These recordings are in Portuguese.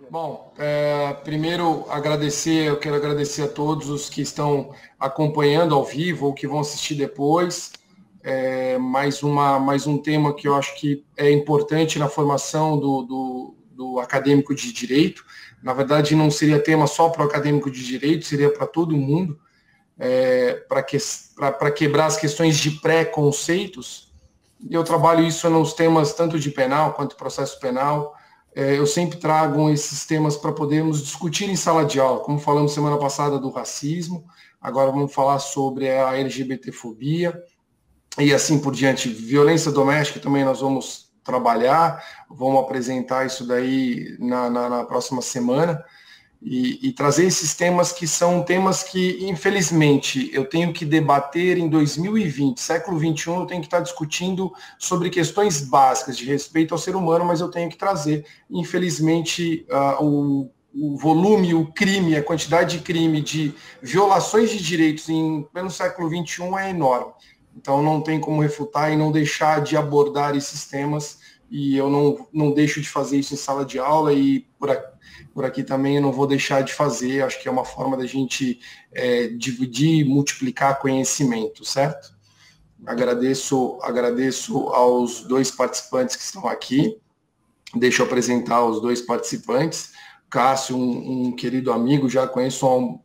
Bom, primeiro eu quero agradecer a todos os que estão acompanhando ao vivo ou que vão assistir depois. Mais um tema que eu acho que é importante na formação do acadêmico de direito. Na verdade, não seria tema só para o acadêmico de direito, seria para todo mundo, para quebrar as questões de pré-conceitos. E eu trabalho isso nos temas tanto de penal quanto processo penal. Eu sempre trago esses temas para podermos discutir em sala de aula, como falamos semana passada do racismo, agora vamos falar sobre a LGBTfobia e assim por diante. Violência doméstica também nós vamos trabalhar, vamos apresentar isso daí na próxima semana e trazer esses temas que são temas que, infelizmente, eu tenho que debater em 2020, século XXI, eu tenho que estar discutindo sobre questões básicas de respeito ao ser humano, mas eu tenho que trazer, infelizmente, o volume, o crime, a quantidade de crime, de violações de direitos em pleno século XXI é enorme. Então não tem como refutar e não deixar de abordar esses temas, e eu não deixo de fazer isso em sala de aula, e por aqui também eu não vou deixar de fazer. Acho que é uma forma da gente dividir, multiplicar conhecimento, certo? Agradeço aos dois participantes que estão aqui. Deixa eu apresentar os dois participantes. Cássio, um querido amigo, já conheço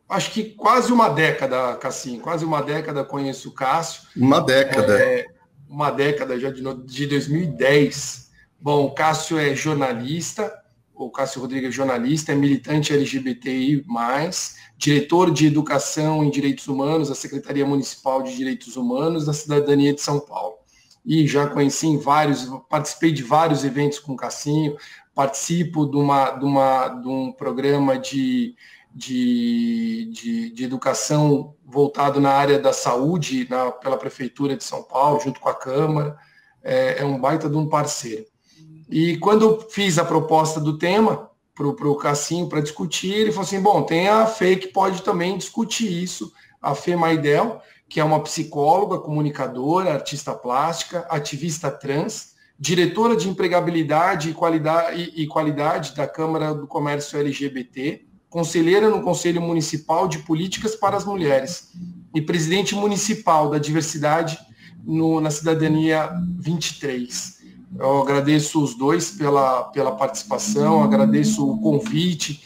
acho que quase uma década, Cassinho, quase uma década conheço o Cássio. Uma década. Uma década já de 2010. Bom, o Cássio é jornalista, o Cássio Rodrigues é jornalista, é militante LGBTI+, diretor de Educação em Direitos Humanos da Secretaria Municipal de Direitos Humanos da Cidadania de São Paulo. E já conheci participei de vários eventos com o Cassinho, participo de um programa de educação voltado na área da saúde pela Prefeitura de São Paulo, junto com a Câmara. É um baita de um parceiro. E quando eu fiz a proposta do tema para o Cassinho para discutir, ele falou assim, bom, tem a Fê que pode também discutir isso, a Fê Maidel, que é uma psicóloga, comunicadora, artista plástica, ativista trans, diretora de empregabilidade e qualidade da Câmara do Comércio LGBT, conselheira no Conselho Municipal de Políticas para as Mulheres e presidente municipal da diversidade na Cidadania 23. Eu agradeço os dois pela participação, agradeço o convite,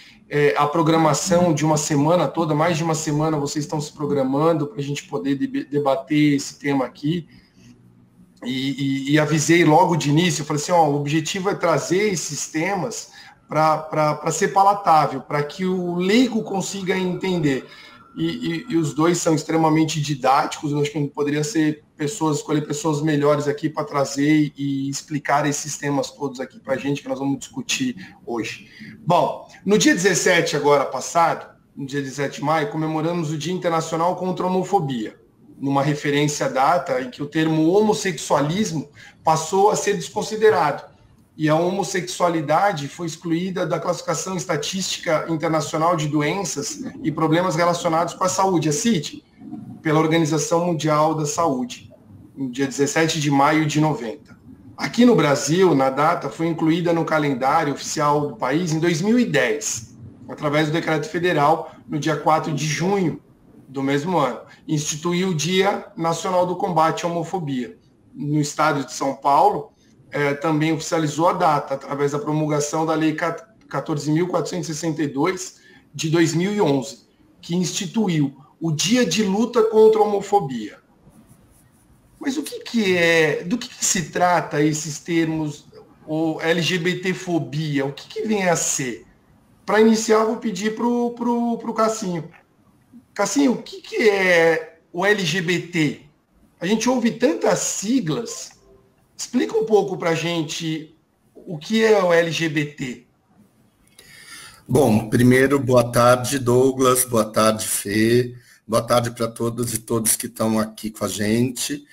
a programação de uma semana toda, mais de uma semana vocês estão se programando para a gente poder debater esse tema aqui. E avisei logo de início, eu falei assim, o objetivo é trazer esses temas para ser palatável, para que o leigo consiga entender. E os dois são extremamente didáticos, eu acho que poderia escolher pessoas melhores aqui para trazer e explicar esses temas todos aqui para a gente, que nós vamos discutir hoje. Bom, no dia 17 agora passado, no dia 17 de maio, comemoramos o Dia Internacional contra a Homofobia, numa referência à data em que o termo homossexualismo passou a ser desconsiderado. E a homossexualidade foi excluída da Classificação Estatística Internacional de Doenças e Problemas Relacionados com a Saúde, a CID, pela Organização Mundial da Saúde, no dia 17 de maio de 90. Aqui no Brasil, na data, foi incluída no calendário oficial do país em 2010, através do Decreto Federal, no dia 4 de junho do mesmo ano. Instituiu o Dia Nacional do Combate à Homofobia. No estado de São Paulo, também oficializou a data, através da promulgação da Lei 14.462, de 2011, que instituiu o Dia de Luta contra a Homofobia. Mas do que se trata esses termos, ou LGBTfobia? O que vem a ser? Para iniciar, vou pedir para o Cassinho. Cassinho, o que é o LGBT? A gente ouve tantas siglas. Explica um pouco para a gente o que é o LGBT. Bom, primeiro, boa tarde, Douglas, boa tarde, Fê, boa tarde para todas e todos que estão aqui com a gente.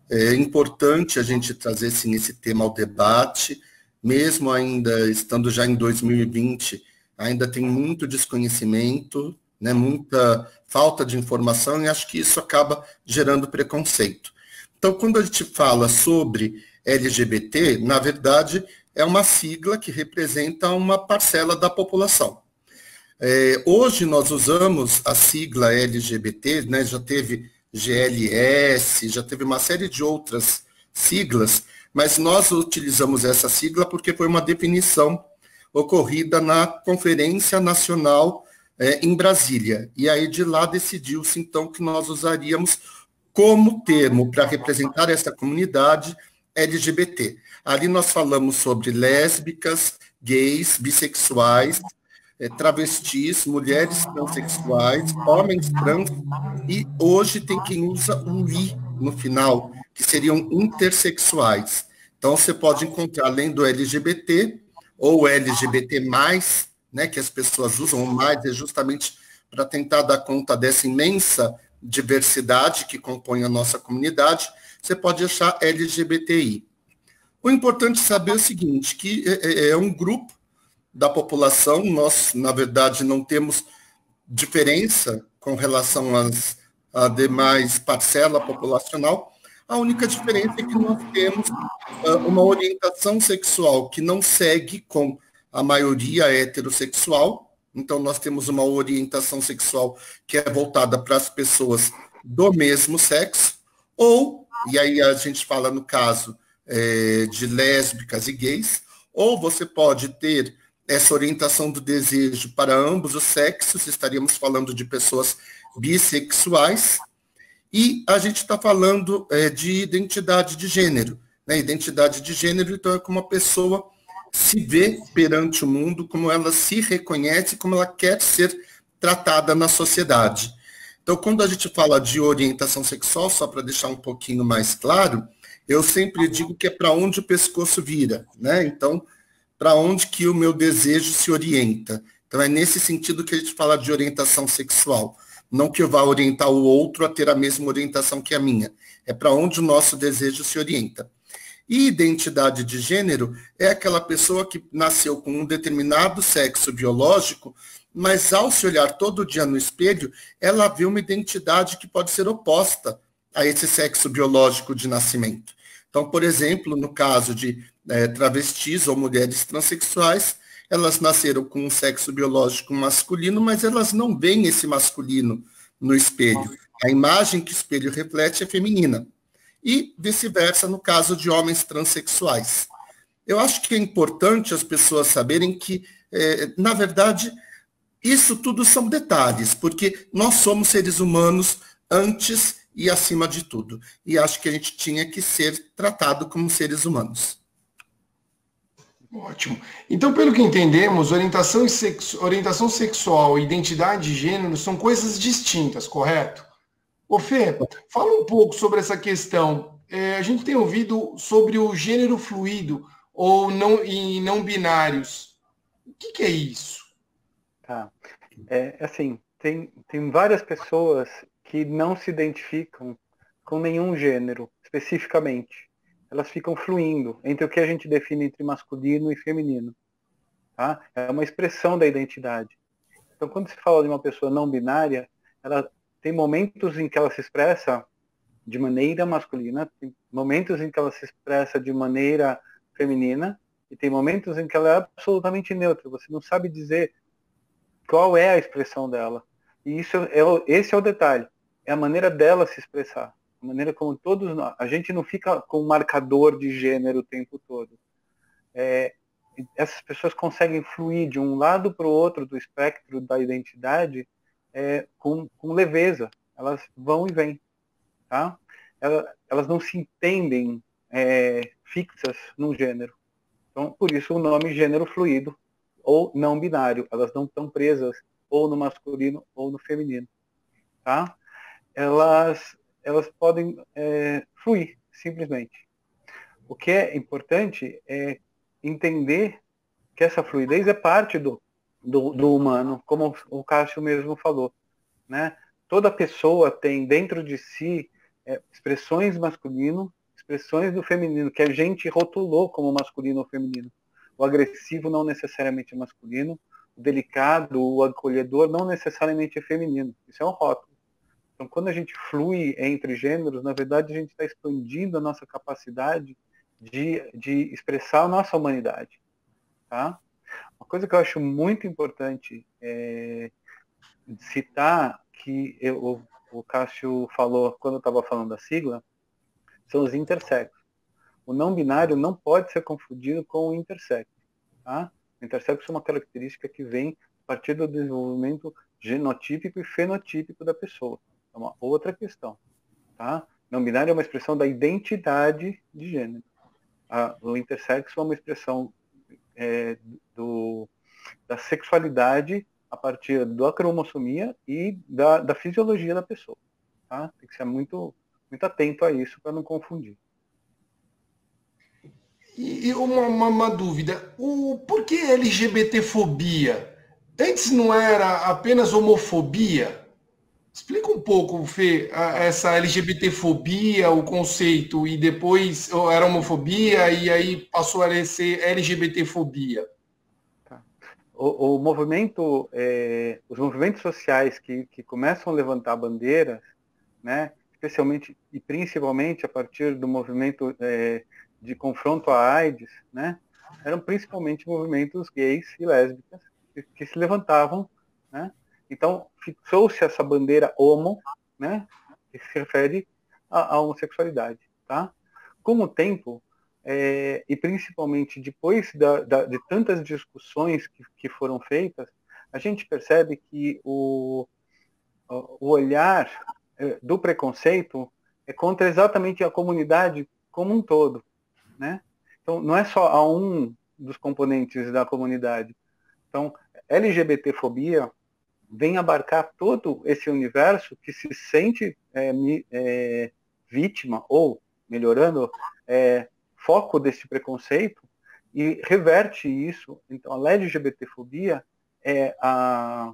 É importante a gente trazer esse tema ao debate, mesmo ainda estando já em 2020, ainda tem muito desconhecimento, né, muita falta de informação, e acho que isso acaba gerando preconceito. Então, quando a gente fala sobre LGBT, na verdade, é uma sigla que representa uma parcela da população. Hoje nós usamos a sigla LGBT, né, já teve GLS, já teve uma série de outras siglas, mas nós utilizamos essa sigla porque foi uma definição ocorrida na Conferência Nacional em Brasília. E aí de lá decidiu-se então que nós usaríamos como termo para representar essa comunidade LGBT. Ali nós falamos sobre lésbicas, gays, bissexuais, travestis, mulheres transexuais, homens trans, e hoje tem quem usa o I no final, que seriam intersexuais. Então, você pode encontrar, além do LGBT, ou LGBT+, né, que as pessoas usam, mais é justamente para tentar dar conta dessa imensa diversidade que compõe a nossa comunidade, você pode achar LGBTI. O importante saber é o seguinte, que é um grupo da população, nós, na verdade, não temos diferença com relação à demais parcela populacional. A única diferença é que nós temos uma orientação sexual que não segue com a maioria heterossexual. Então, nós temos uma orientação sexual que é voltada para as pessoas do mesmo sexo, ou, e aí a gente fala no caso de lésbicas e gays, ou você pode ter essa orientação do desejo para ambos os sexos, estaríamos falando de pessoas bissexuais, e a gente está falando de identidade de gênero. Né? Identidade de gênero, então, é como a pessoa se vê perante o mundo, como ela se reconhece, como ela quer ser tratada na sociedade. Então, quando a gente fala de orientação sexual, só para deixar um pouquinho mais claro, eu sempre digo que é para onde o pescoço vira, né? Então, para onde que o meu desejo se orienta. Então, é nesse sentido que a gente fala de orientação sexual. Não que eu vá orientar o outro a ter a mesma orientação que a minha. É para onde o nosso desejo se orienta. E identidade de gênero é aquela pessoa que nasceu com um determinado sexo biológico, mas ao se olhar todo dia no espelho, ela vê uma identidade que pode ser oposta a esse sexo biológico de nascimento. Então, por exemplo, no caso de travestis ou mulheres transexuais, elas nasceram com um sexo biológico masculino, mas elas não veem esse masculino no espelho. A imagem que o espelho reflete é feminina. E vice-versa no caso de homens transexuais. Eu acho que é importante as pessoas saberem que, na verdade, isso tudo são detalhes, porque nós somos seres humanos antes e acima de tudo. E acho que a gente tinha que ser tratado como seres humanos. Ótimo. Então, pelo que entendemos, orientação sexual e identidade de gênero são coisas distintas, correto? Ô Fê, fala um pouco sobre essa questão. A gente tem ouvido sobre o gênero fluido ou não binários. O que é isso? Tá. Assim, tem várias pessoas que não se identificam com nenhum gênero, especificamente. Elas ficam fluindo entre o que a gente define entre masculino e feminino. Tá? É uma expressão da identidade. Então, quando se fala de uma pessoa não binária, ela tem momentos em que ela se expressa de maneira masculina, tem momentos em que ela se expressa de maneira feminina, e tem momentos em que ela é absolutamente neutra. Você não sabe dizer qual é a expressão dela. E esse é o detalhe. É a maneira dela se expressar. A maneira como todos nós... A gente não fica com um marcador de gênero o tempo todo. Essas pessoas conseguem fluir de um lado para o outro do espectro da identidade com leveza. Elas vão e vêm. Tá? Elas não se entendem fixas num gênero. Então, por isso o nome gênero fluido ou não binário. Elas não estão presas ou no masculino ou no feminino. Tá? Elas podem fluir, simplesmente. O que é importante é entender que essa fluidez é parte do humano, como o Cássio mesmo falou. Né? Toda pessoa tem dentro de si expressões masculino, expressões do feminino, que a gente rotulou como masculino ou feminino. O agressivo não necessariamente é masculino, o delicado, o acolhedor não necessariamente é feminino. Isso é um rótulo. Então, quando a gente flui entre gêneros, na verdade, a gente está expandindo a nossa capacidade de expressar a nossa humanidade. Tá? Uma coisa que eu acho muito importante citar, que o Cássio falou quando eu estava falando da sigla, são os intersexos. O não binário não pode ser confundido com o intersexo. Tá? O intersexo é uma característica que vem a partir do desenvolvimento genotípico e fenotípico da pessoa. É uma outra questão. Tá? Não binário é uma expressão da identidade de gênero. O intersexo é uma expressão da sexualidade a partir da cromossomia e da fisiologia da pessoa. Tá? Tem que ser muito, muito atento a isso para não confundir. E uma dúvida, por que LGBTfobia? Antes não era apenas homofobia? Explica um pouco, Fê, essa LGBTfobia, o conceito, e depois era homofobia e aí passou a ser LGBTfobia. Tá. O movimento, os movimentos sociais que começam a levantar bandeiras, né, especialmente e principalmente a partir do movimento de confronto à AIDS, né, eram principalmente movimentos gays e lésbicas que se levantavam, né? Então fixou-se essa bandeira homo, né, que se refere à homossexualidade, tá? Com o tempo, e principalmente depois de tantas discussões que foram feitas, a gente percebe que o olhar do preconceito é contra exatamente a comunidade como um todo, né? Então, não é só a um dos componentes da comunidade. Então, LGBTfobia vem abarcar todo esse universo que se sente vítima ou, melhorando, foco desse preconceito e reverte isso. Então, a LGBTfobia é a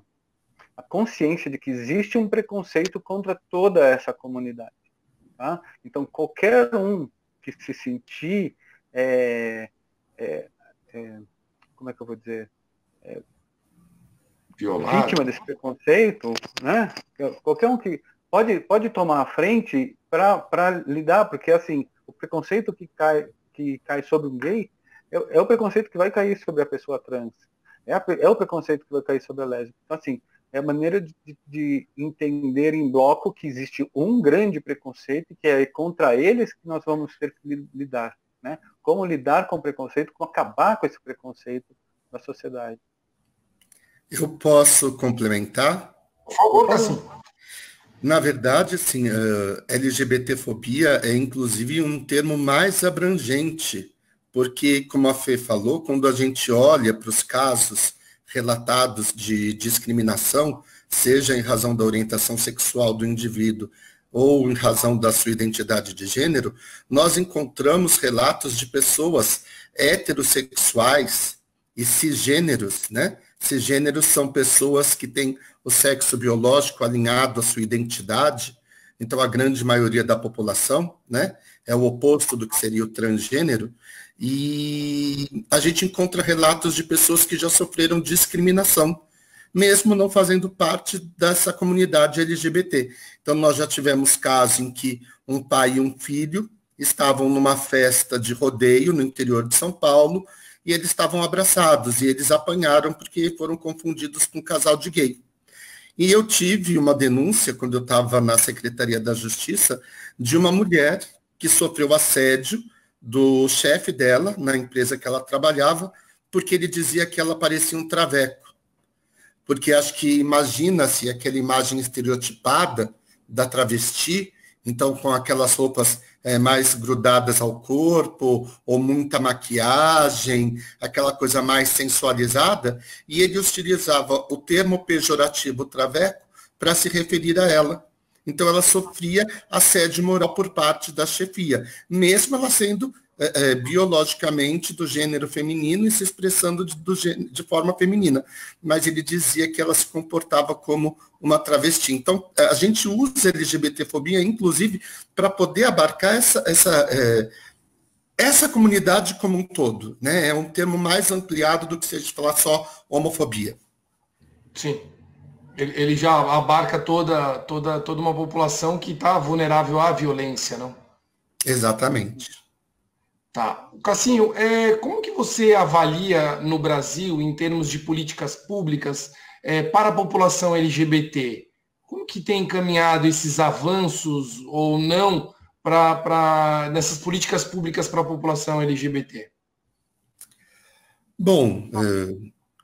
consciência de que existe um preconceito contra toda essa comunidade. Tá? Então, qualquer um que se sentir, como é que eu vou dizer, vítima desse preconceito, né? Qualquer um que pode tomar a frente para lidar, porque assim, o preconceito que cai sobre um gay é o preconceito que vai cair sobre a pessoa trans, é o preconceito que vai cair sobre a lésbica. Então, assim, é a maneira de entender em bloco que existe um grande preconceito, que é contra eles que nós vamos ter que lidar, né? Como lidar com o preconceito, como acabar com esse preconceito na sociedade. Eu posso complementar? Por favor, assim. Na verdade, assim, LGBTfobia é inclusive um termo mais abrangente, porque, como a Fê falou, quando a gente olha para os casos relatados de discriminação, seja em razão da orientação sexual do indivíduo ou em razão da sua identidade de gênero, nós encontramos relatos de pessoas heterossexuais e cisgêneros, né? Cisgêneros são pessoas que têm o sexo biológico alinhado à sua identidade, então a grande maioria da população, né, é o oposto do que seria o transgênero, e a gente encontra relatos de pessoas que já sofreram discriminação, mesmo não fazendo parte dessa comunidade LGBT. Então nós já tivemos casos em que um pai e um filho estavam numa festa de rodeio no interior de São Paulo, e eles estavam abraçados, e eles apanharam porque foram confundidos com um casal de gay. E eu tive uma denúncia, quando eu estava na Secretaria da Justiça, de uma mulher que sofreu assédio do chefe dela, na empresa que ela trabalhava, porque ele dizia que ela parecia um traveco. Porque acho que imagina-se aquela imagem estereotipada da travesti, então com aquelas roupas mais grudadas ao corpo, ou muita maquiagem, aquela coisa mais sensualizada, e ele utilizava o termo pejorativo traveco para se referir a ela. Então ela sofria assédio moral por parte da chefia, mesmo ela sendo biologicamente do gênero feminino e se expressando de forma feminina. Mas ele dizia que ela se comportava como uma travesti. Então, a gente usa a LGBTfobia, inclusive, para poder abarcar essa comunidade como um todo, né? É um termo mais ampliado do que se a gente falar só homofobia. Sim. Ele já abarca toda uma população que está vulnerável à violência, não? Exatamente. Tá. Cassinho, como que você avalia no Brasil, em termos de políticas públicas, para a população LGBT? Como que tem encaminhado esses avanços ou não nessas políticas públicas para a população LGBT? Bom,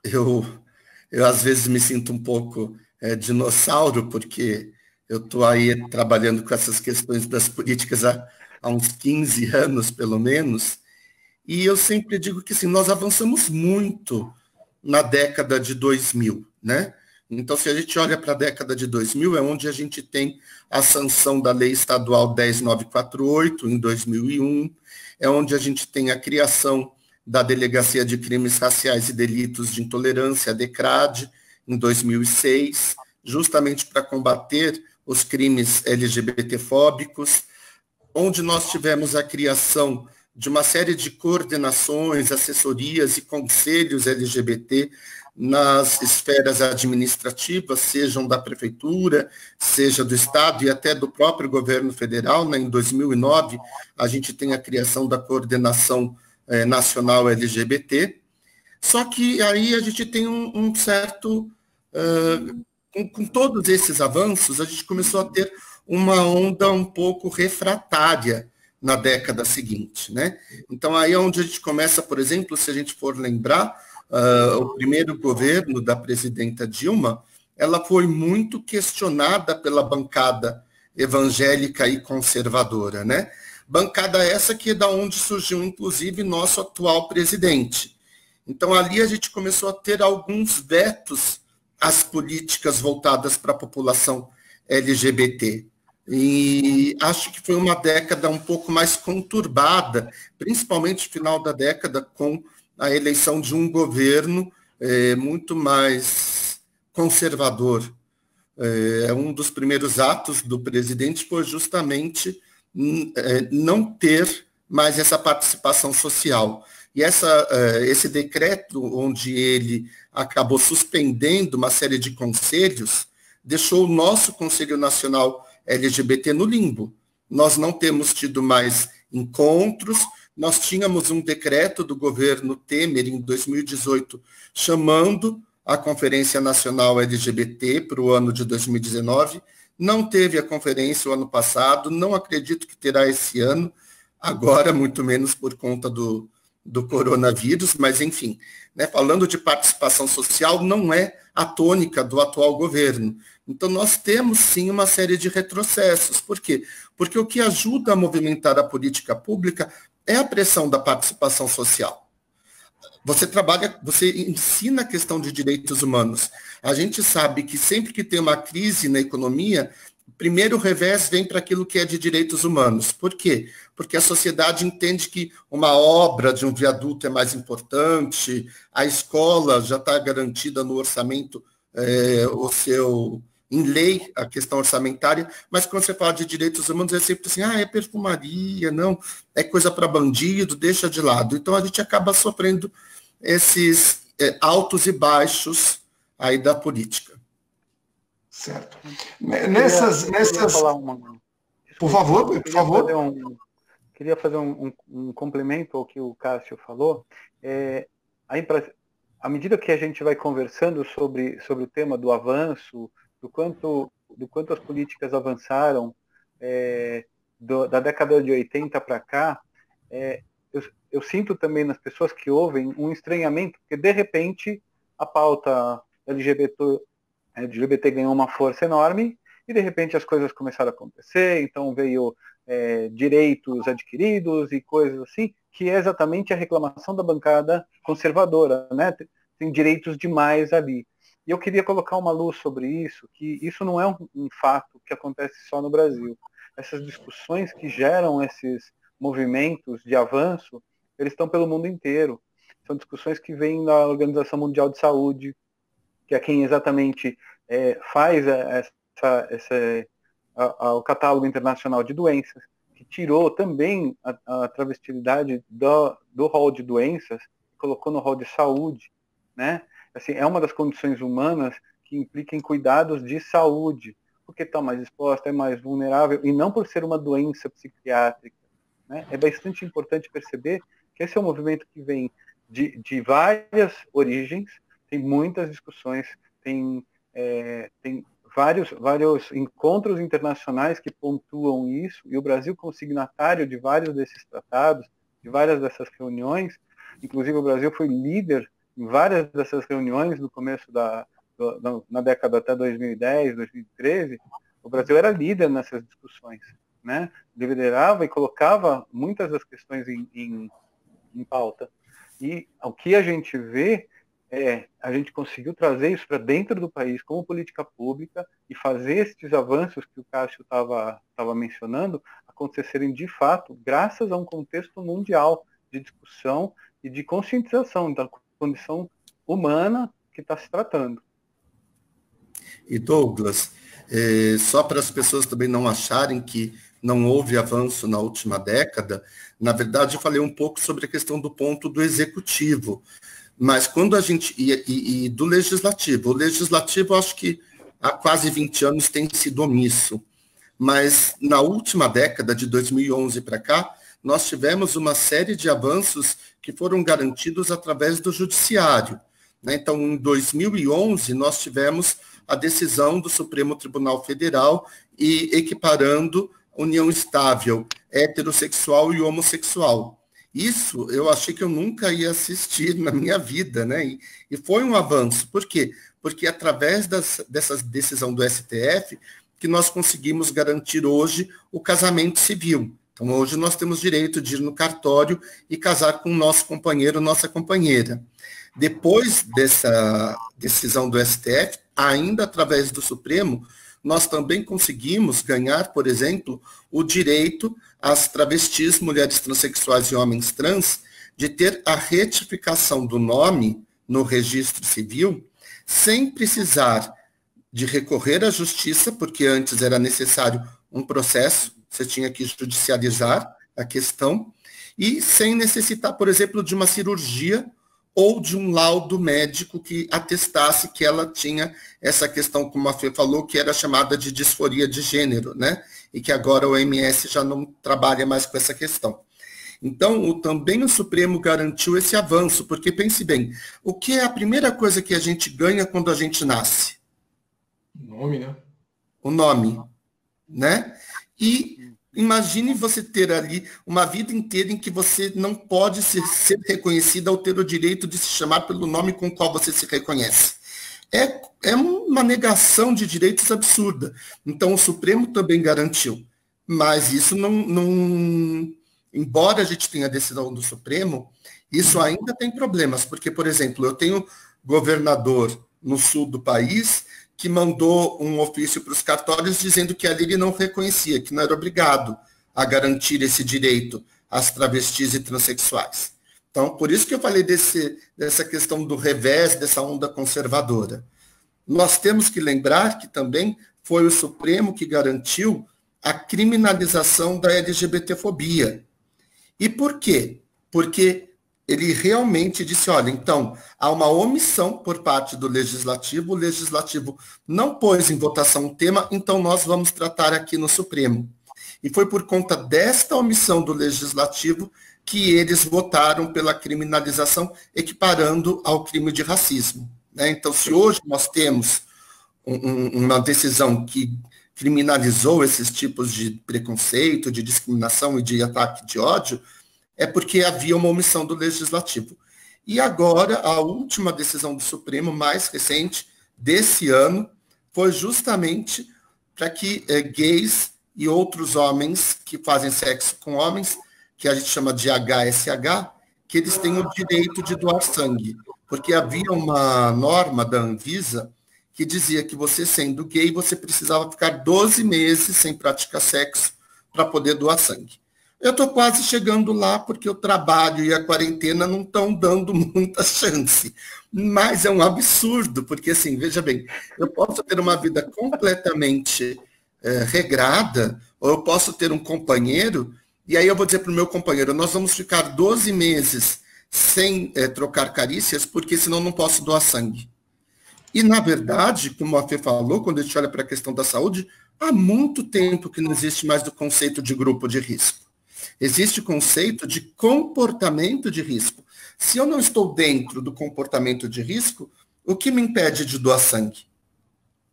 eu, eu às vezes me sinto um pouco dinossauro, porque eu estou aí trabalhando com essas questões das políticas há uns 15 anos, pelo menos, e eu sempre digo que assim, nós avançamos muito na década de 2000, né? Então, se a gente olha para a década de 2000, é onde a gente tem a sanção da Lei Estadual 10.948, em 2001, é onde a gente tem a criação da Delegacia de Crimes Raciais e Delitos de Intolerância, a DECRAD, em 2006, justamente para combater os crimes LGBT-fóbicos, onde nós tivemos a criação de uma série de coordenações, assessorias e conselhos LGBT nas esferas administrativas, sejam da prefeitura, seja do Estado e até do próprio governo federal. Né? Em 2009, a gente tem a criação da Coordenação Nacional LGBT. Só que aí a gente tem um certo... com todos esses avanços, a gente começou a ter uma onda um pouco refratária na década seguinte, né? Então, aí é onde a gente começa, por exemplo, se a gente for lembrar, o primeiro governo da presidenta Dilma, ela foi muito questionada pela bancada evangélica e conservadora, né? Bancada essa que é da onde surgiu, inclusive, nosso atual presidente. Então, ali a gente começou a ter alguns vetos às políticas voltadas para a população LGBT. E acho que foi uma década um pouco mais conturbada, principalmente no final da década, com a eleição de um governo muito mais conservador. Um dos primeiros atos do presidente foi justamente não ter mais essa participação social. E esse decreto, onde ele acabou suspendendo uma série de conselhos, deixou o nosso Conselho Nacional LGBT no limbo. Nós não temos tido mais encontros, nós tínhamos um decreto do governo Temer, em 2018, chamando a Conferência Nacional LGBT para o ano de 2019, não teve a conferência o ano passado, não acredito que terá esse ano, agora muito menos por conta do coronavírus, mas enfim, né, falando de participação social, não é a tônica do atual governo. Então, nós temos, sim, uma série de retrocessos. Por quê? Porque o que ajuda a movimentar a política pública é a pressão da participação social. Você ensina a questão de direitos humanos. A gente sabe que sempre que tem uma crise na economia, primeiro o revés vem para aquilo que é de direitos humanos. Por quê? Porque a sociedade entende que uma obra de um viaduto é mais importante, a escola já está garantida no orçamento, em lei, a questão orçamentária, mas quando você fala de direitos humanos, é sempre assim, é perfumaria, não, é coisa para bandido, deixa de lado. Então a gente acaba sofrendo esses altos e baixos aí da política. Certo. Nessas... Por favor. Queria fazer um complemento ao que o Cássio falou. À medida que a gente vai conversando sobre o tema do avanço, do quanto as políticas avançaram da década de 80 para cá, eu sinto também nas pessoas que ouvem um estranhamento, porque de repente a pauta LGBT ganhou uma força enorme e de repente as coisas começaram a acontecer, então veio direitos adquiridos e coisas assim, que é exatamente a reclamação da bancada conservadora, né? Tem direitos demais ali. E eu queria colocar uma luz sobre isso, que isso não é um fato que acontece só no Brasil. Essas discussões que geram esses movimentos de avanço, eles estão pelo mundo inteiro. São discussões que vêm da Organização Mundial de Saúde, que é quem exatamente faz o catálogo internacional de doenças, que tirou também a travestilidade do rol de doenças, colocou no rol de saúde, né? Assim, é uma das condições humanas que implica em cuidados de saúde, porque está mais exposta, é mais vulnerável, e não por ser uma doença psiquiátrica, né? É bastante importante perceber que esse é um movimento que vem de várias origens, tem muitas discussões, tem vários encontros internacionais que pontuam isso, e o Brasil como signatário de vários desses tratados, de várias dessas reuniões, inclusive o Brasil foi líder em várias dessas reuniões no começo na década até 2010, 2013, o Brasil era líder nessas discussões, né? Liderava e colocava muitas das questões em pauta. E o que a gente vê a gente conseguiu trazer isso para dentro do país como política pública e fazer esses avanços que o Cássio estava mencionando acontecerem de fato, graças a um contexto mundial de discussão e de conscientização da condição humana que está se tratando. E Douglas, só para as pessoas também não acharem que não houve avanço na última década, na verdade eu falei um pouco sobre a questão do ponto do executivo, mas quando a gente... E do legislativo. O legislativo, acho que há quase 20 anos tem sido omisso. Mas na última década, de 2011 para cá, nós tivemos uma série de avanços que foram garantidos através do judiciário, né? Então, em 2011, nós tivemos a decisão do Supremo Tribunal Federal e equiparando união estável, heterossexual e homossexual. Isso eu achei que eu nunca ia assistir na minha vida, né? E foi um avanço. Por quê? Porque através dessa decisão do STF que nós conseguimos garantir hoje o casamento civil. Então, hoje nós temos direito de ir no cartório e casar com o nosso companheiro, nossa companheira. Depois dessa decisão do STF, ainda através do Supremo, nós também conseguimos ganhar, por exemplo, o direito às travestis, mulheres transexuais e homens trans, de ter a retificação do nome no registro civil, sem precisar de recorrer à justiça, porque antes era necessário um processo, você tinha que judicializar a questão, e sem necessitar, por exemplo, de uma cirurgia ou de um laudo médico que atestasse que ela tinha essa questão, como a Fê falou, que era chamada de disforia de gênero, né? E que agora o OMS já não trabalha mais com essa questão. Então, também o Supremo garantiu esse avanço, porque pense bem, o que é a primeira coisa que a gente ganha quando a gente nasce? O nome, né? O nome, né? E imagine você ter ali uma vida inteira em que você não pode ser reconhecida ou ter o direito de se chamar pelo nome com o qual você se reconhece. É uma negação de direitos absurda. Então, o Supremo também garantiu. Mas isso não... Embora a gente tenha a decisão do Supremo, isso ainda tem problemas. Porque, por exemplo, eu tenho governador no sul do país que mandou um ofício para os cartórios dizendo que ali ele não reconhecia, que não era obrigado a garantir esse direito às travestis e transexuais. Então, por isso que eu falei dessa questão do revés, dessa onda conservadora. Nós temos que lembrar que também foi o Supremo que garantiu a criminalização da LGBTfobia. E por quê? Porque ele realmente disse, olha, então, há uma omissão por parte do Legislativo, o Legislativo não pôs em votação o tema, então nós vamos tratar aqui no Supremo. E foi por conta desta omissão do Legislativo que eles votaram pela criminalização, equiparando ao crime de racismo, né? Então, se hoje nós temos uma decisão que criminalizou esses tipos de preconceito, de discriminação e de ataque de ódio, é porque havia uma omissão do Legislativo. E agora, a última decisão do Supremo, mais recente, desse ano, foi justamente para que gays e outros homens que fazem sexo com homens, que a gente chama de HSH, que eles tenham o direito de doar sangue. Porque havia uma norma da Anvisa que dizia que você, sendo gay, você precisava ficar 12 meses sem praticar sexo para poder doar sangue. Eu estou quase chegando lá porque o trabalho e a quarentena não estão dando muita chance. Mas é um absurdo, porque assim, veja bem, eu posso ter uma vida completamente regrada, ou eu posso ter um companheiro, e aí eu vou dizer para o meu companheiro, nós vamos ficar 12 meses sem trocar carícias, porque senão não posso doar sangue. E, na verdade, como a Fê falou, quando a gente olha para a questão da saúde, há muito tempo que não existe mais o conceito de grupo de risco. Existe o conceito de comportamento de risco. Se eu não estou dentro do comportamento de risco, o que me impede de doar sangue?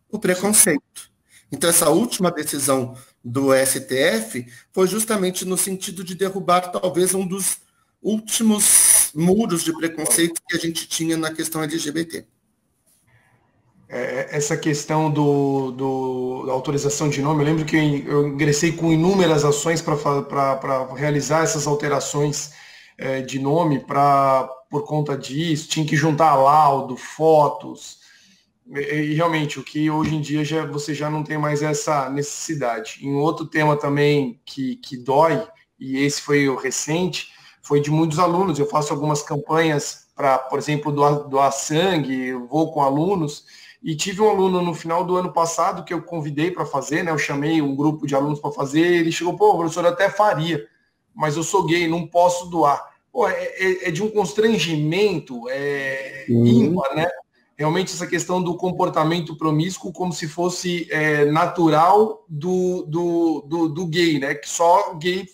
O preconceito. Então, essa última decisão do STF foi justamente no sentido de derrubar talvez um dos últimos muros de preconceito que a gente tinha na questão LGBT. Essa questão da autorização de nome, eu lembro que eu ingressei com inúmeras ações para realizar essas alterações de nome por conta disso, tinha que juntar laudo, fotos, e realmente o que hoje em dia você já não tem mais essa necessidade. Em outro tema também que dói, e esse foi o recente, foi de muitos alunos. Eu faço algumas campanhas para, por exemplo, doar sangue, eu vou com alunos, e tive um aluno no final do ano passado que eu convidei para fazer, né? Eu chamei um grupo de alunos para fazer, ele chegou, pô, professor, eu até faria, mas eu sou gay, não posso doar. Pô, é de um constrangimento ímpar, né? Realmente essa questão do comportamento promíscuo como se fosse natural do gay, né? Que só gay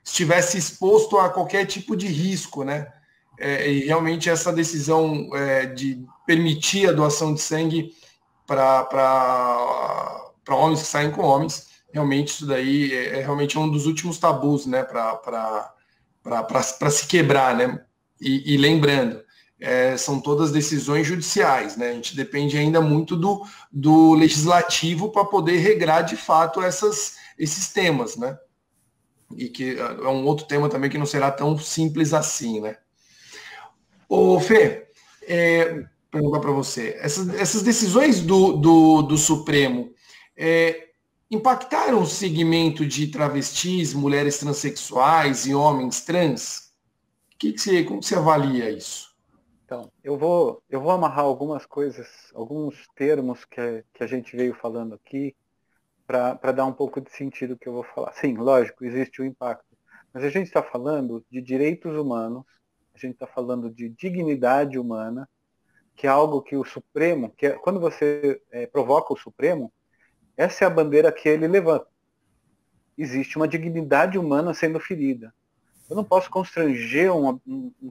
estivesse exposto a qualquer tipo de risco, né? E realmente essa decisão de permitir a doação de sangue para homens que saem com homens, realmente isso daí realmente um dos últimos tabus, né? Para se quebrar, né? E lembrando, são todas decisões judiciais, né? A gente depende ainda muito do legislativo para poder regrar de fato esses temas, né? E que é um outro tema também que não será tão simples assim, né? Ô, Fê, perguntar para você, essas decisões do Supremo impactaram o segmento de travestis, mulheres transexuais e homens trans? Como você avalia isso? Então, eu vou amarrar algumas coisas, alguns termos que a gente veio falando aqui, para dar um pouco de sentido que eu vou falar. Sim, lógico, existe o impacto. Mas a gente está falando de direitos humanos, a gente está falando de dignidade humana, que é algo que o Supremo, quando você provoca o Supremo, essa é a bandeira que ele levanta. Existe uma dignidade humana sendo ferida. Eu não posso constranger um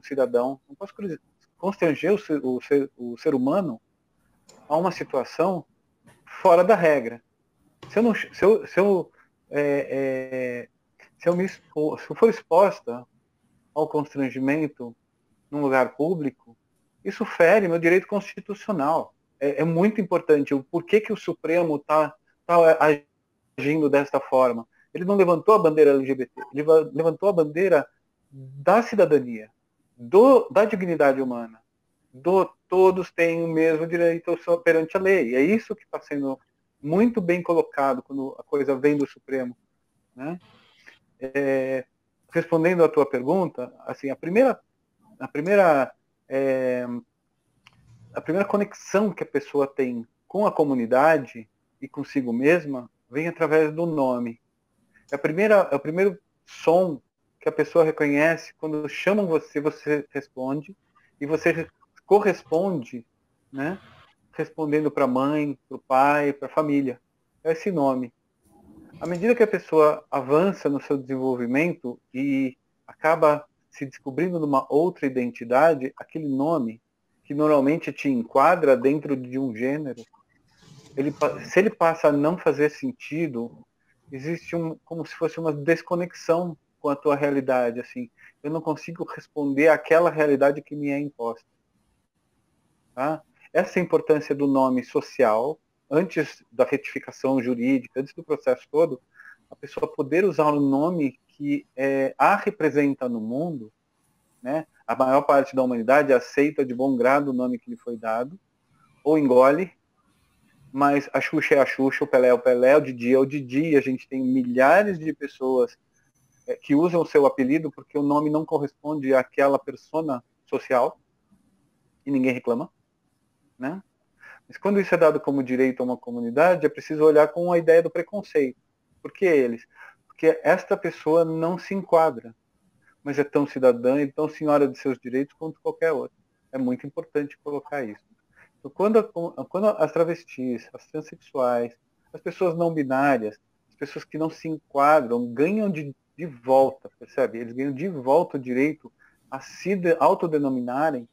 cidadão, não posso constranger o ser humano a uma situação fora da regra. Se eu for exposta ao constrangimento num lugar público, isso fere meu direito constitucional. É muito importante o porquê que o Supremo está agindo desta forma. Ele não levantou a bandeira LGBT, ele levantou a bandeira da cidadania, da dignidade humana, todos têm o mesmo direito perante a lei. É isso que está sendo muito bem colocado quando a coisa vem do Supremo, né? Respondendo à tua pergunta, assim, a primeira conexão que a pessoa tem com a comunidade e consigo mesma vem através do nome. É o primeiro som que a pessoa reconhece quando chamam você responde, e você corresponde, né? Respondendo para a mãe, para o pai, para a família. É esse nome. À medida que a pessoa avança no seu desenvolvimento e acaba se descobrindo numa outra identidade, aquele nome que normalmente te enquadra dentro de um gênero, se ele passa a não fazer sentido, existe como se fosse uma desconexão com a tua realidade, assim. Eu não consigo responder àquela realidade que me é imposta. Tá? Essa é a importância do nome social, antes da retificação jurídica, antes do processo todo, a pessoa poder usar o nome que a representa no mundo, né? A maior parte da humanidade aceita de bom grado o nome que lhe foi dado, ou engole, mas a Xuxa é a Xuxa, o Pelé é o Pelé, o Didi é o Didi, a gente tem milhares de pessoas que usam o seu apelido porque o nome não corresponde àquela persona social, e ninguém reclama, né? Mas quando isso é dado como direito a uma comunidade, é preciso olhar com a ideia do preconceito. Por que eles? Porque esta pessoa não se enquadra, mas é tão cidadã e tão senhora de seus direitos quanto qualquer outra. É muito importante colocar isso. Então, quando as travestis, as transexuais, as pessoas não binárias, as pessoas que não se enquadram ganham de volta, percebe? Eles ganham de volta o direito a se autodenominarem.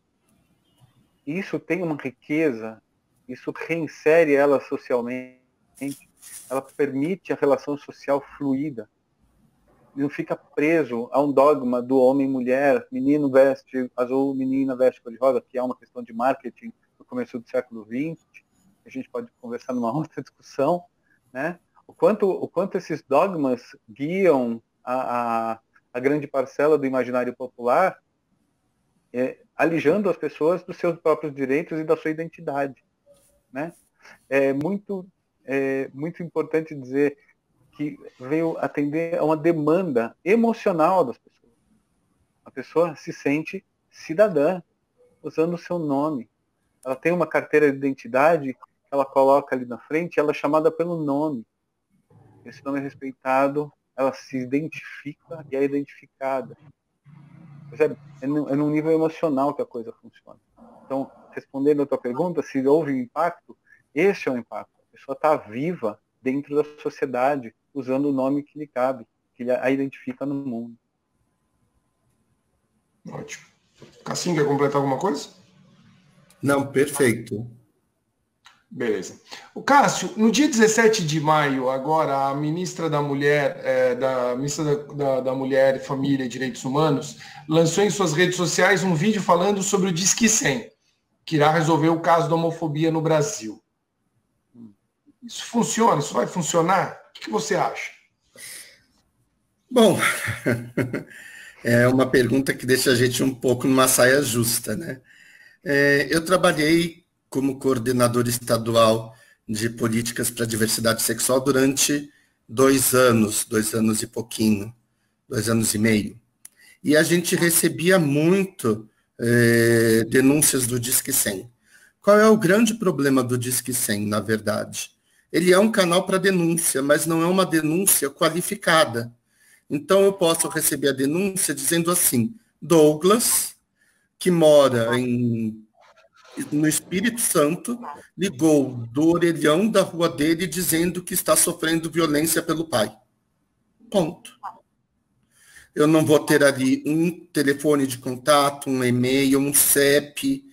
E isso tem uma riqueza, isso reinsere ela socialmente, ela permite a relação social fluida. Não fica preso a um dogma do homem e mulher, menino veste azul, menina veste cor-de-rosa, que é uma questão de marketing no começo do século XX, a gente pode conversar numa outra discussão, né? O quanto esses dogmas guiam a grande parcela do imaginário popular, alijando as pessoas dos seus próprios direitos e da sua identidade, né? É muito importante dizer que veio atender a uma demanda emocional das pessoas. A pessoa se sente cidadã, usando o seu nome. Ela tem uma carteira de identidade que ela coloca ali na frente, ela é chamada pelo nome. Esse nome é respeitado, ela se identifica e é identificada. Percebe? É num nível emocional que a coisa funciona. Então, respondendo a tua pergunta, se houve um impacto, esse é o impacto. A pessoa está viva dentro da sociedade, usando o nome que lhe cabe, que a identifica no mundo. Ótimo. Cassim, quer completar alguma coisa? Não, perfeito. Beleza. O Cássio, no dia 17 de maio, agora, a ministra da Mulher, da Mulher, Família e Direitos Humanos, lançou em suas redes sociais um vídeo falando sobre o Disque 100, que irá resolver o caso da homofobia no Brasil. Isso funciona? Isso vai funcionar? O que você acha? Bom, é uma pergunta que deixa a gente um pouco numa saia justa, né? Eu trabalhei como coordenador estadual de políticas para a diversidade sexual durante 2 anos e pouquinho, 2 anos e meio. E a gente recebia muito denúncias do Disque 100. Qual é o grande problema do Disque 100, na verdade? Ele é um canal para denúncia, mas não é uma denúncia qualificada. Então, eu posso receber a denúncia dizendo assim: Douglas, que mora no Espírito Santo, ligou do orelhão da rua dele dizendo que está sofrendo violência pelo pai. Ponto. Eu não vou ter ali um telefone de contato, um e-mail, um CEP.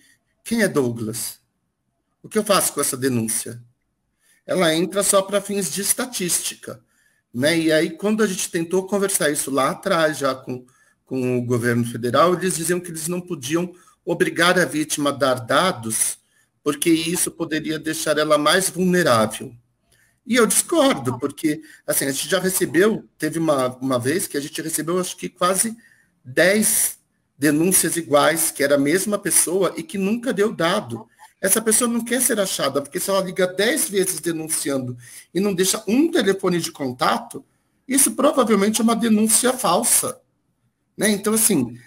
Quem é Douglas? O que eu faço com essa denúncia? Ela entra só para fins de estatística, né? E aí, quando a gente tentou conversar isso lá atrás, já com o governo federal, eles diziam que eles não podiam obrigar a vítima a dar dados, porque isso poderia deixar ela mais vulnerável. E eu discordo, porque assim, a gente já recebeu, teve uma vez que a gente recebeu, acho que quase 10 denúncias iguais, que era a mesma pessoa e que nunca deu dado. Essa pessoa não quer ser achada, porque se ela liga 10 vezes denunciando e não deixa um telefone de contato, isso provavelmente é uma denúncia falsa, né? Então, assim,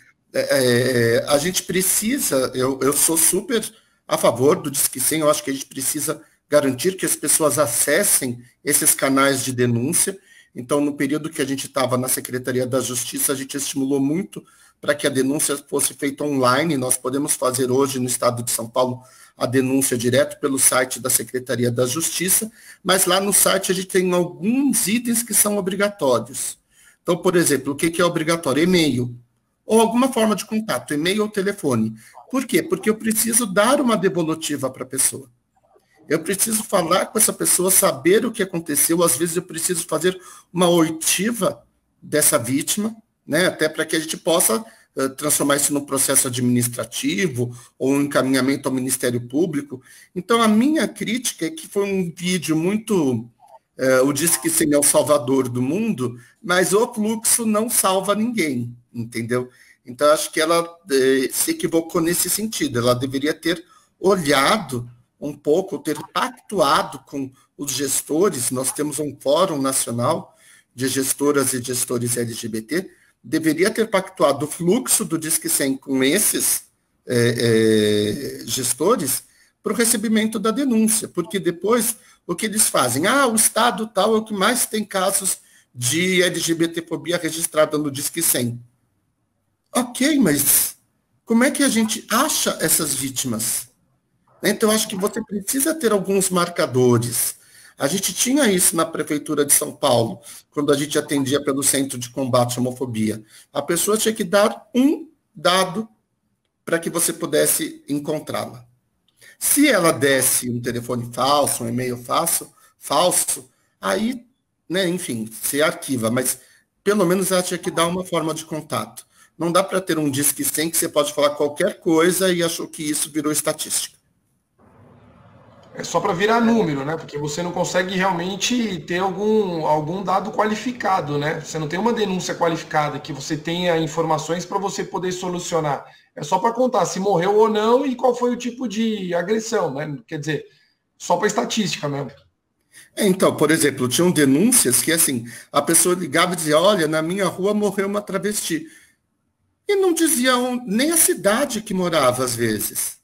a gente precisa, eu sou super a favor do Disque 100, eu acho que a gente precisa garantir que as pessoas acessem esses canais de denúncia. Então, no período que a gente estava na Secretaria da Justiça, a gente estimulou muito para que a denúncia fosse feita online. Nós podemos fazer hoje no estado de São Paulo a denúncia direto pelo site da Secretaria da Justiça, mas lá no site a gente tem alguns itens que são obrigatórios. Então, por exemplo, o que é obrigatório? E-mail, ou alguma forma de contato, e-mail ou telefone. Por quê? Porque eu preciso dar uma devolutiva para a pessoa. Eu preciso falar com essa pessoa, saber o que aconteceu, às vezes eu preciso fazer uma oitiva dessa vítima, né, até para que a gente possa transformar isso num processo administrativo ou um encaminhamento ao Ministério Público. Então, a minha crítica é que foi um vídeo muito... o Disque 100 é o salvador do mundo, mas o fluxo não salva ninguém, entendeu? Então, acho que ela se equivocou nesse sentido. Ela deveria ter olhado um pouco, ter pactuado com os gestores. Nós temos um fórum nacional de gestoras e gestores LGBT, deveria ter pactuado o fluxo do Disque 100 com esses gestores para o recebimento da denúncia, porque depois o que eles fazem? O estado tal é o que mais tem casos de LGBTfobia registrada no Disque 100. Ok, mas como é que a gente acha essas vítimas? Então, acho que você precisa ter alguns marcadores. A gente tinha isso na Prefeitura de São Paulo, quando a gente atendia pelo Centro de Combate à Homofobia. A pessoa tinha que dar um dado para que você pudesse encontrá-la. Se ela desse um telefone falso, um e-mail falso, aí, né, enfim, se arquiva, mas pelo menos ela tinha que dar uma forma de contato. Não dá para ter um Disque 100 que você pode falar qualquer coisa e achou que isso virou estatística. É só para virar número, né? Porque você não consegue realmente ter algum dado qualificado, né? Você não tem uma denúncia qualificada que você tenha informações para você poder solucionar. É só para contar se morreu ou não e qual foi o tipo de agressão, né? Quer dizer, só para estatística mesmo. Então, por exemplo, tinham denúncias que, assim, a pessoa ligava e dizia, olha, na minha rua morreu uma travesti. E não diziam nem a cidade que morava, às vezes.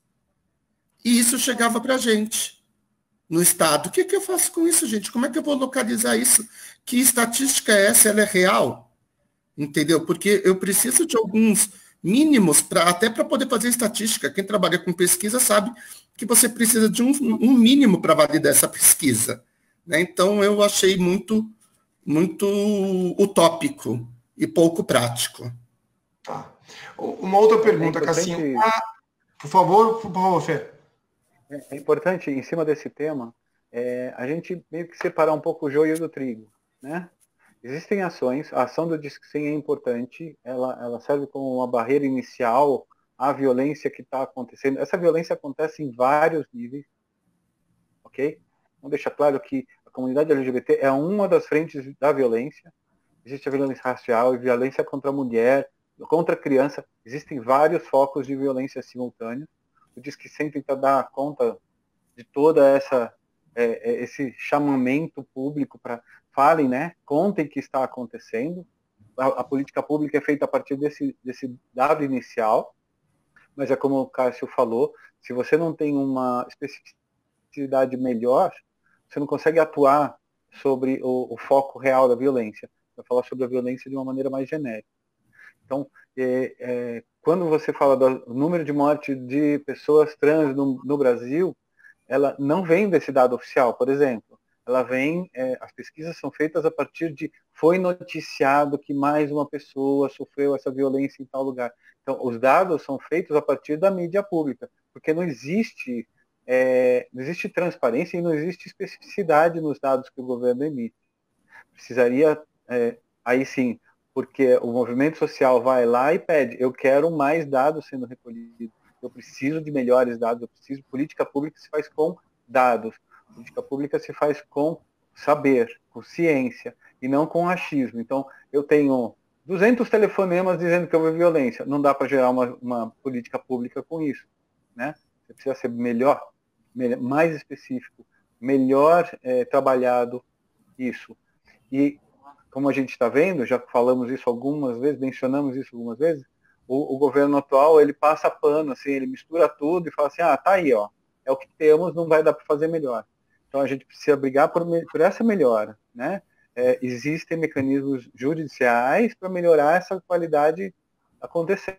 E isso chegava para a gente, no Estado. O que eu faço com isso, gente? Como é que eu vou localizar isso? Que estatística é essa? Ela é real? Entendeu? Porque eu preciso de alguns mínimos, até para poder fazer estatística. Quem trabalha com pesquisa sabe que você precisa de um mínimo para validar essa pesquisa. Né? Então, eu achei muito utópico e pouco prático. Tá. Uma outra pergunta, Cassinho. Por favor, Fê. É importante, em cima desse tema, a gente meio que separar um pouco o joio do trigo, né? Existem ações, a ação do Disque 100 é importante, ela serve como uma barreira inicial à violência que está acontecendo. Essa violência acontece em vários níveis, ok? Vamos deixar claro que a comunidade LGBT é uma das frentes da violência. Existe a violência racial e violência contra a mulher, contra a criança. Existem vários focos de violência simultânea. O Disque 100 tenta dar conta de toda esse chamamento público para falem, né? Contem o que está acontecendo. A política pública é feita a partir desse dado inicial, mas é como o Cássio falou, se você não tem uma especificidade melhor, você não consegue atuar sobre o foco real da violência. Vai falar sobre a violência de uma maneira mais genérica. Então, quando você fala do número de mortes de pessoas trans no Brasil, ela não vem desse dado oficial, por exemplo. Ela vem, as pesquisas são feitas a partir de foi noticiado que mais uma pessoa sofreu essa violência em tal lugar. Então, os dados são feitos a partir da mídia pública, porque não existe transparência e não existe especificidade nos dados que o governo emite. Precisaria, aí sim, porque o movimento social vai lá e pede, eu quero mais dados sendo recolhidos, eu preciso de melhores dados, eu preciso de política pública que se faz com dados, política pública se faz com saber, com ciência, e não com achismo. Então, eu tenho 200 telefonemas dizendo que houve violência, não dá para gerar uma política pública com isso, né? Você precisa ser melhor, mais específico, melhor trabalhado isso. E como a gente está vendo, já falamos isso algumas vezes, mencionamos isso algumas vezes, o governo atual, ele passa pano, assim, ele mistura tudo e fala assim, tá aí, ó, é o que temos, não vai dar para fazer melhor. Então a gente precisa brigar por essa melhora, né? Existem mecanismos judiciais para melhorar essa qualidade acontecendo.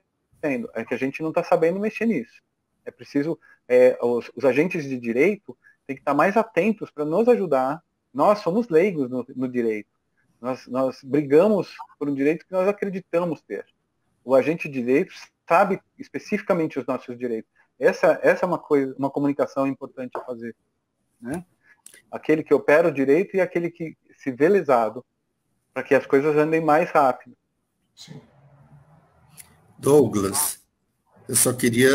É que a gente não está sabendo mexer nisso. É preciso, os agentes de direito têm que estar mais atentos para nos ajudar. Nós somos leigos no direito. Nós brigamos por um direito que nós acreditamos ter. O agente de direito sabe especificamente os nossos direitos. Essa é uma comunicação importante a fazer, né? Aquele que opera o direito e aquele que se vê lesado, para que as coisas andem mais rápido. Sim. Douglas, eu só queria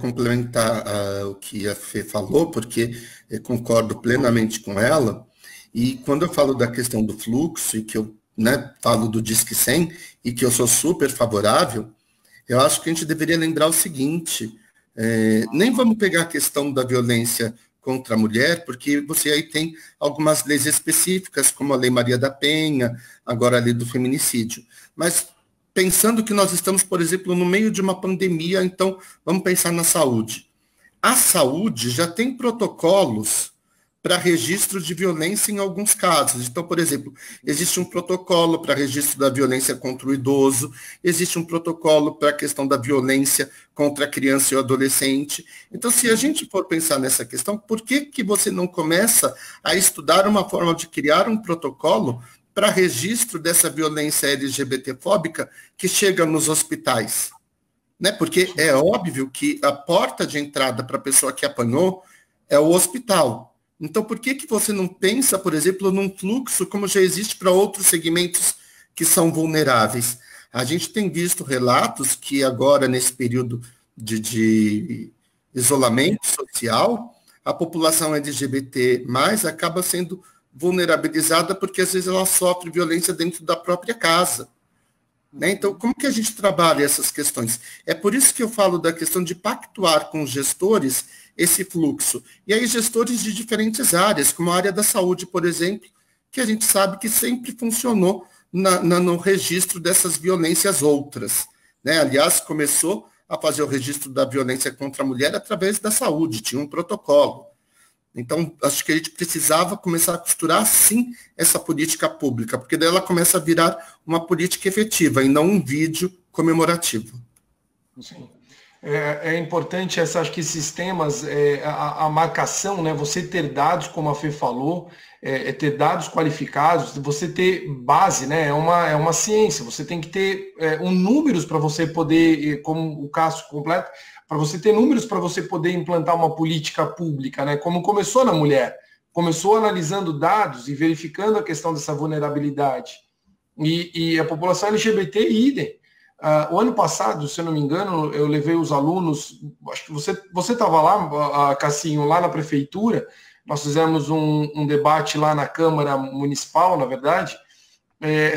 complementar o que a Fê falou, porque eu concordo plenamente com ela. E quando eu falo da questão do fluxo, e que eu falo do Disque 100, e que eu sou super favorável, eu acho que a gente deveria lembrar o seguinte, nem vamos pegar a questão da violência contra a mulher, porque você aí tem algumas leis específicas, como a Lei Maria da Penha, agora a Lei do Feminicídio. Mas pensando que nós estamos, por exemplo, no meio de uma pandemia, então vamos pensar na saúde. A saúde já tem protocolos para registro de violência em alguns casos. Então, por exemplo, existe um protocolo para registro da violência contra o idoso, existe um protocolo para a questão da violência contra a criança e o adolescente. Então, se a gente for pensar nessa questão, por que você não começa a estudar uma forma de criar um protocolo para registro dessa violência LGBTfóbica que chega nos hospitais? Né? Porque é óbvio que a porta de entrada para a pessoa que apanhou é o hospital. Então, por que você não pensa, por exemplo, num fluxo como já existe para outros segmentos que são vulneráveis? A gente tem visto relatos que agora, nesse período de isolamento social, a população LGBT mais acaba sendo vulnerabilizada porque, às vezes, ela sofre violência dentro da própria casa. Né? Então, como que a gente trabalha essas questões? É por isso que eu falo da questão de pactuar com os gestores esse fluxo. E aí gestores de diferentes áreas, como a área da saúde, por exemplo, que a gente sabe que sempre funcionou no registro dessas violências outras. Né? Aliás, começou a fazer o registro da violência contra a mulher através da saúde, tinha um protocolo. Então, acho que a gente precisava começar a costurar, sim, essa política pública, porque daí ela começa a virar uma política efetiva e não um vídeo comemorativo. Sim. É importante acho que esses temas, a marcação, né? Você ter dados, como a Fê falou, ter dados qualificados, você ter base, né? É uma ciência, você tem que ter números para você poder, como o caso completo, para você ter números para você poder implantar uma política pública, né? Como começou na mulher, começou analisando dados e verificando a questão dessa vulnerabilidade. E a população LGBT, idem. O ano passado, se eu não me engano, eu levei os alunos, acho que você estava lá, Cassinho, lá na prefeitura, nós fizemos um debate lá na Câmara Municipal, na verdade,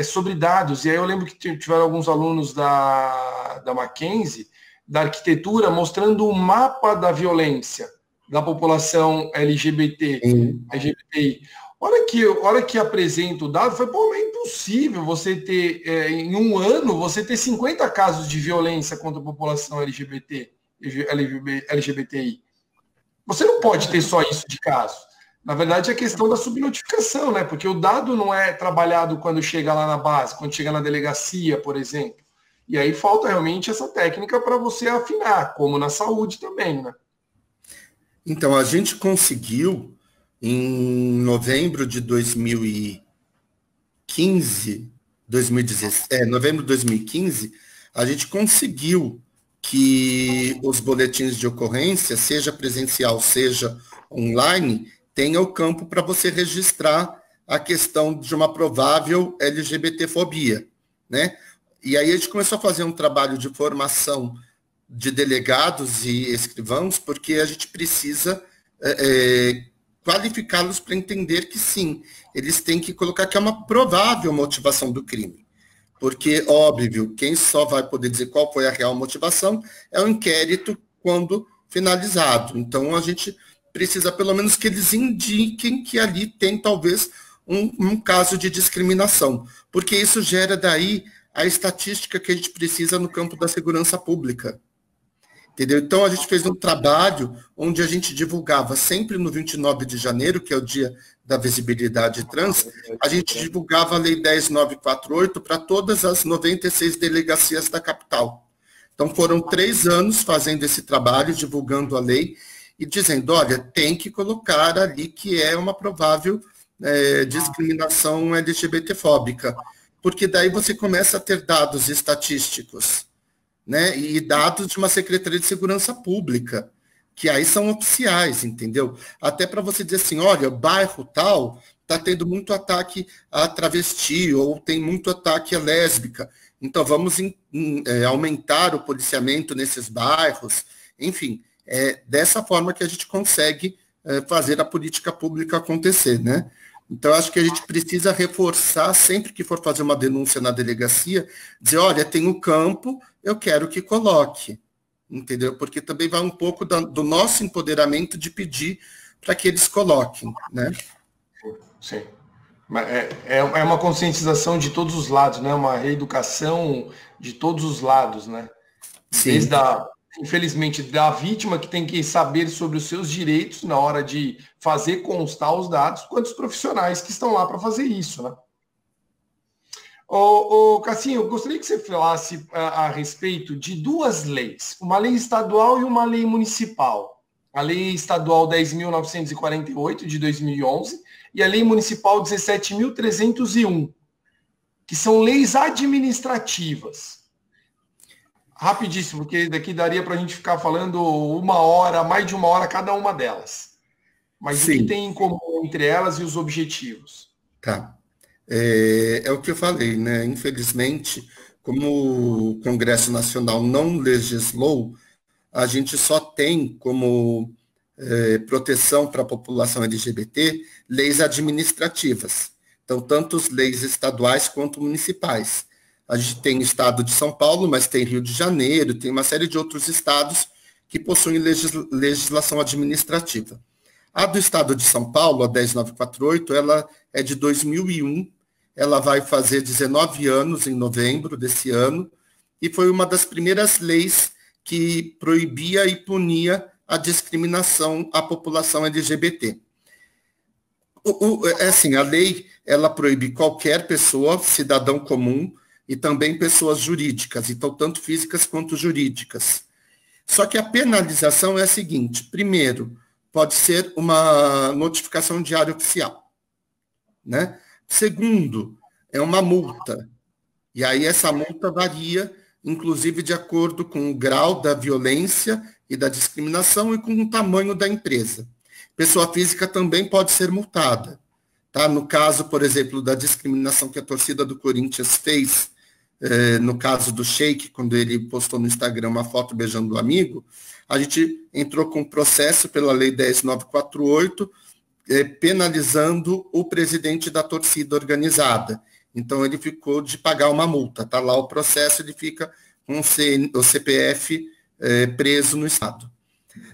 sobre dados, e aí eu lembro que tiveram alguns alunos da Mackenzie, da arquitetura, mostrando o mapa da violência da população LGBTI. Hora que apresenta o dado, foi, pô, é impossível você ter, em um ano, você ter 50 casos de violência contra a população LGBTI. Você não pode ter só isso de casos. Na verdade, é a questão da subnotificação, né? Porque o dado não é trabalhado quando chega lá na base, quando chega na delegacia, por exemplo. E aí falta realmente essa técnica para você afinar, como na saúde também, né? Então, a gente conseguiu, em novembro de 2015, novembro de 2015, a gente conseguiu que os boletins de ocorrência, seja presencial, seja online, tenha o campo para você registrar a questão de uma provável LGBTfobia, né? E aí a gente começou a fazer um trabalho de formação de delegados e escrivãos, porque a gente precisa qualificá-los para entender que sim, eles têm que colocar que é uma provável motivação do crime. Porque, óbvio, quem só vai poder dizer qual foi a real motivação é o inquérito quando finalizado. Então, a gente precisa, pelo menos, que eles indiquem que ali tem, talvez, um caso de discriminação. Porque isso gera, daí, a estatística que a gente precisa no campo da segurança pública. Entendeu? Então, a gente fez um trabalho onde a gente divulgava sempre no 29 de janeiro, que é o dia da visibilidade trans, a gente divulgava a Lei 10.948 para todas as 96 delegacias da capital. Então, foram 3 anos fazendo esse trabalho, divulgando a lei e dizendo, olha, tem que colocar ali que é uma provável discriminação LGBTfóbica, porque daí você começa a ter dados estatísticos, né, e dados de uma Secretaria de Segurança Pública, que aí são oficiais, entendeu? Até para você dizer assim, olha, bairro tal está tendo muito ataque a travesti, ou tem muito ataque a lésbica, então vamos aumentar o policiamento nesses bairros, enfim, é dessa forma que a gente consegue fazer a política pública acontecer, né? Então, acho que a gente precisa reforçar, sempre que for fazer uma denúncia na delegacia, dizer, olha, tem um campo, eu quero que coloque, entendeu? Porque também vai um pouco do nosso empoderamento de pedir para que eles coloquem, né? Sim. É uma conscientização de todos os lados, né? Uma reeducação de todos os lados, né? Sim. Desde a infelizmente, da vítima, que tem que saber sobre os seus direitos na hora de fazer constar os dados, quanto os profissionais que estão lá para fazer isso, né? Cassinho, eu gostaria que você falasse a respeito de duas leis, uma lei estadual e uma lei municipal. A lei estadual 10.948, de 2011, e a lei municipal 17.301, que são leis administrativas. Rapidíssimo, porque daqui daria para a gente ficar falando uma hora, mais de uma hora cada uma delas. Mas Sim. o que tem em comum entre elas e os objetivos? Tá. É o que eu falei, né? Infelizmente, como o Congresso Nacional não legislou, a gente só tem como proteção para a população LGBT leis administrativas. Então, tanto as leis estaduais quanto municipais. A gente tem o estado de São Paulo, mas tem Rio de Janeiro, tem uma série de outros estados que possuem legislação administrativa. A do estado de São Paulo, a 10948, ela é de 2001, ela vai fazer 19 anos em novembro desse ano, e foi uma das primeiras leis que proibia e punia a discriminação à população LGBT. Assim, a lei, ela proíbe qualquer pessoa, cidadão comum, e também pessoas jurídicas, então tanto físicas quanto jurídicas. Só que a penalização é a seguinte: primeiro, pode ser uma notificação diária oficial, né? Segundo, é uma multa. E aí essa multa varia, inclusive, de acordo com o grau da violência e da discriminação e com o tamanho da empresa. Pessoa física também pode ser multada. Tá? No caso, por exemplo, da discriminação que a torcida do Corinthians fez, no caso do Sheik, quando ele postou no Instagram uma foto beijando o amigo, a gente entrou com um processo pela Lei 10.948, penalizando o presidente da torcida organizada. Então, ele ficou de pagar uma multa. Está lá o processo, ele fica com o CPF preso no Estado.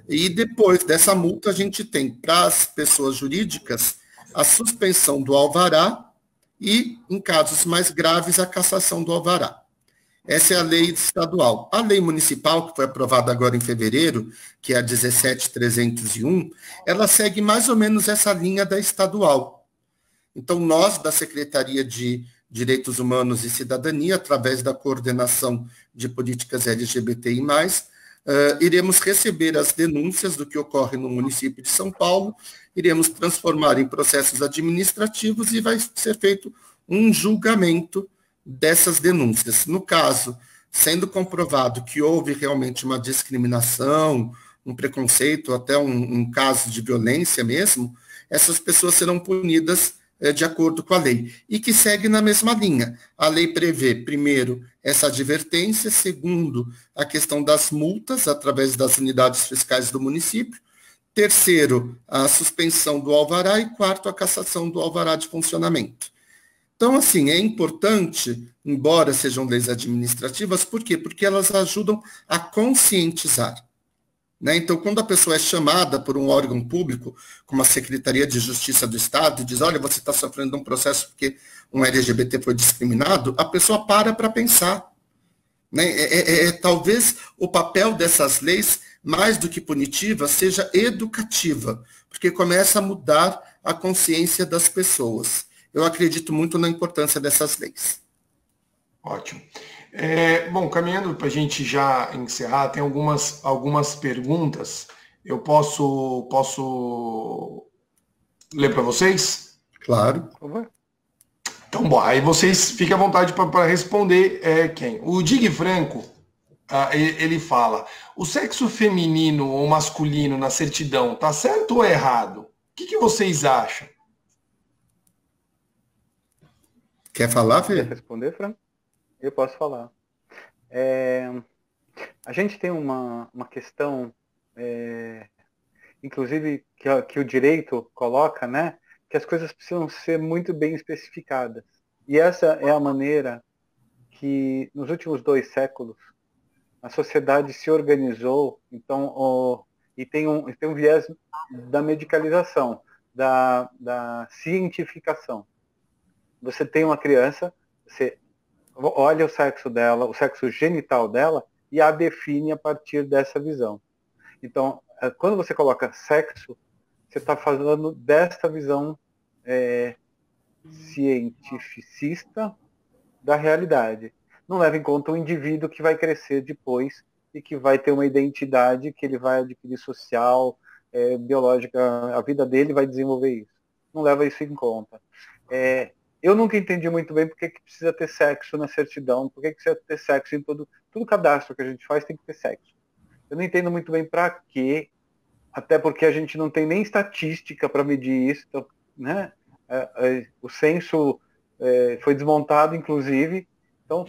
E depois dessa multa, a gente tem, para as pessoas jurídicas, a suspensão do alvará e, em casos mais graves, a cassação do alvará. Essa é a lei estadual. A lei municipal, que foi aprovada agora em fevereiro, que é a 17.301, ela segue mais ou menos essa linha da estadual. Então, nós, da Secretaria de Direitos Humanos e Cidadania, através da Coordenação de Políticas LGBTI+, iremos receber as denúncias do que ocorre no município de São Paulo, iremos transformar em processos administrativos e vai ser feito um julgamento dessas denúncias. No caso, sendo comprovado que houve realmente uma discriminação, um preconceito, até um caso de violência mesmo, essas pessoas serão punidas de acordo com a lei, e que segue na mesma linha. A lei prevê, primeiro, essa advertência, segundo, a questão das multas, através das unidades fiscais do município, terceiro, a suspensão do alvará, e quarto, a cassação do alvará de funcionamento. Então, assim, é importante, embora sejam leis administrativas, por quê? Porque elas ajudam a conscientizar. Né? Então, quando a pessoa é chamada por um órgão público, como a Secretaria de Justiça do Estado, e diz, olha, você está sofrendo um processo porque um LGBT foi discriminado, a pessoa para pensar. Né? Talvez o papel dessas leis, mais do que punitiva, seja educativa, porque começa a mudar a consciência das pessoas. Eu acredito muito na importância dessas leis. Ótimo. Bom, caminhando para a gente já encerrar, tem algumas perguntas. Eu posso ler para vocês? Claro. Então, bom, aí vocês fiquem à vontade para responder quem. O Dig Franco, ele fala, o sexo feminino ou masculino na certidão tá certo ou errado? O que vocês acham? Quer falar, Fê? Quer responder, Fran? Eu posso falar. A gente tem uma questão, inclusive, que o direito coloca, né? Que as coisas precisam ser muito bem especificadas. E essa é a maneira que, nos últimos 2 séculos, a sociedade se organizou, então, e tem um viés da medicalização, da cientificação. Você tem uma criança, você olha o sexo dela, o sexo genital dela, e a define a partir dessa visão. Então, quando você coloca sexo, você está falando desta visão cientificista da realidade. Não leva em conta o indivíduo que vai crescer depois e que vai ter uma identidade que ele vai adquirir social, biológica, a vida dele vai desenvolver isso. Não leva isso em conta. Eu nunca entendi muito bem por que precisa ter sexo na certidão, por que precisa ter sexo em todo cadastro que a gente faz tem que ter sexo. Eu não entendo muito bem para quê, até porque a gente não tem nem estatística para medir isso, então, né? O censo foi desmontado, inclusive. Então,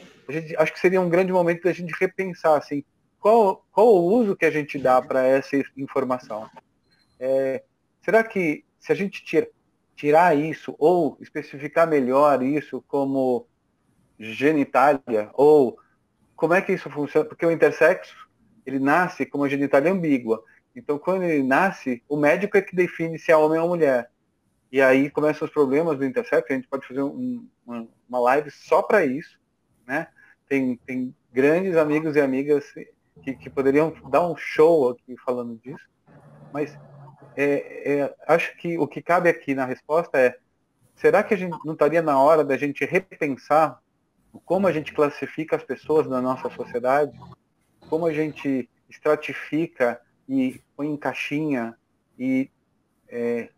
acho que seria um grande momento da gente repensar assim, qual o uso que a gente dá para essa informação. Será que se a gente tirar isso, ou especificar melhor isso como genitália, ou como é que isso funciona? Porque o intersexo, ele nasce com uma genitália ambígua. Então, quando ele nasce, o médico é que define se é homem ou mulher. E aí começam os problemas do intersexo. A gente pode fazer uma live só para isso, né? Tem grandes amigos e amigas que poderiam dar um show aqui falando disso. Mas acho que o que cabe aqui na resposta é: será que a gente não estaria na hora da gente repensar como a gente classifica as pessoas na nossa sociedade? Como a gente estratifica e põe em caixinha e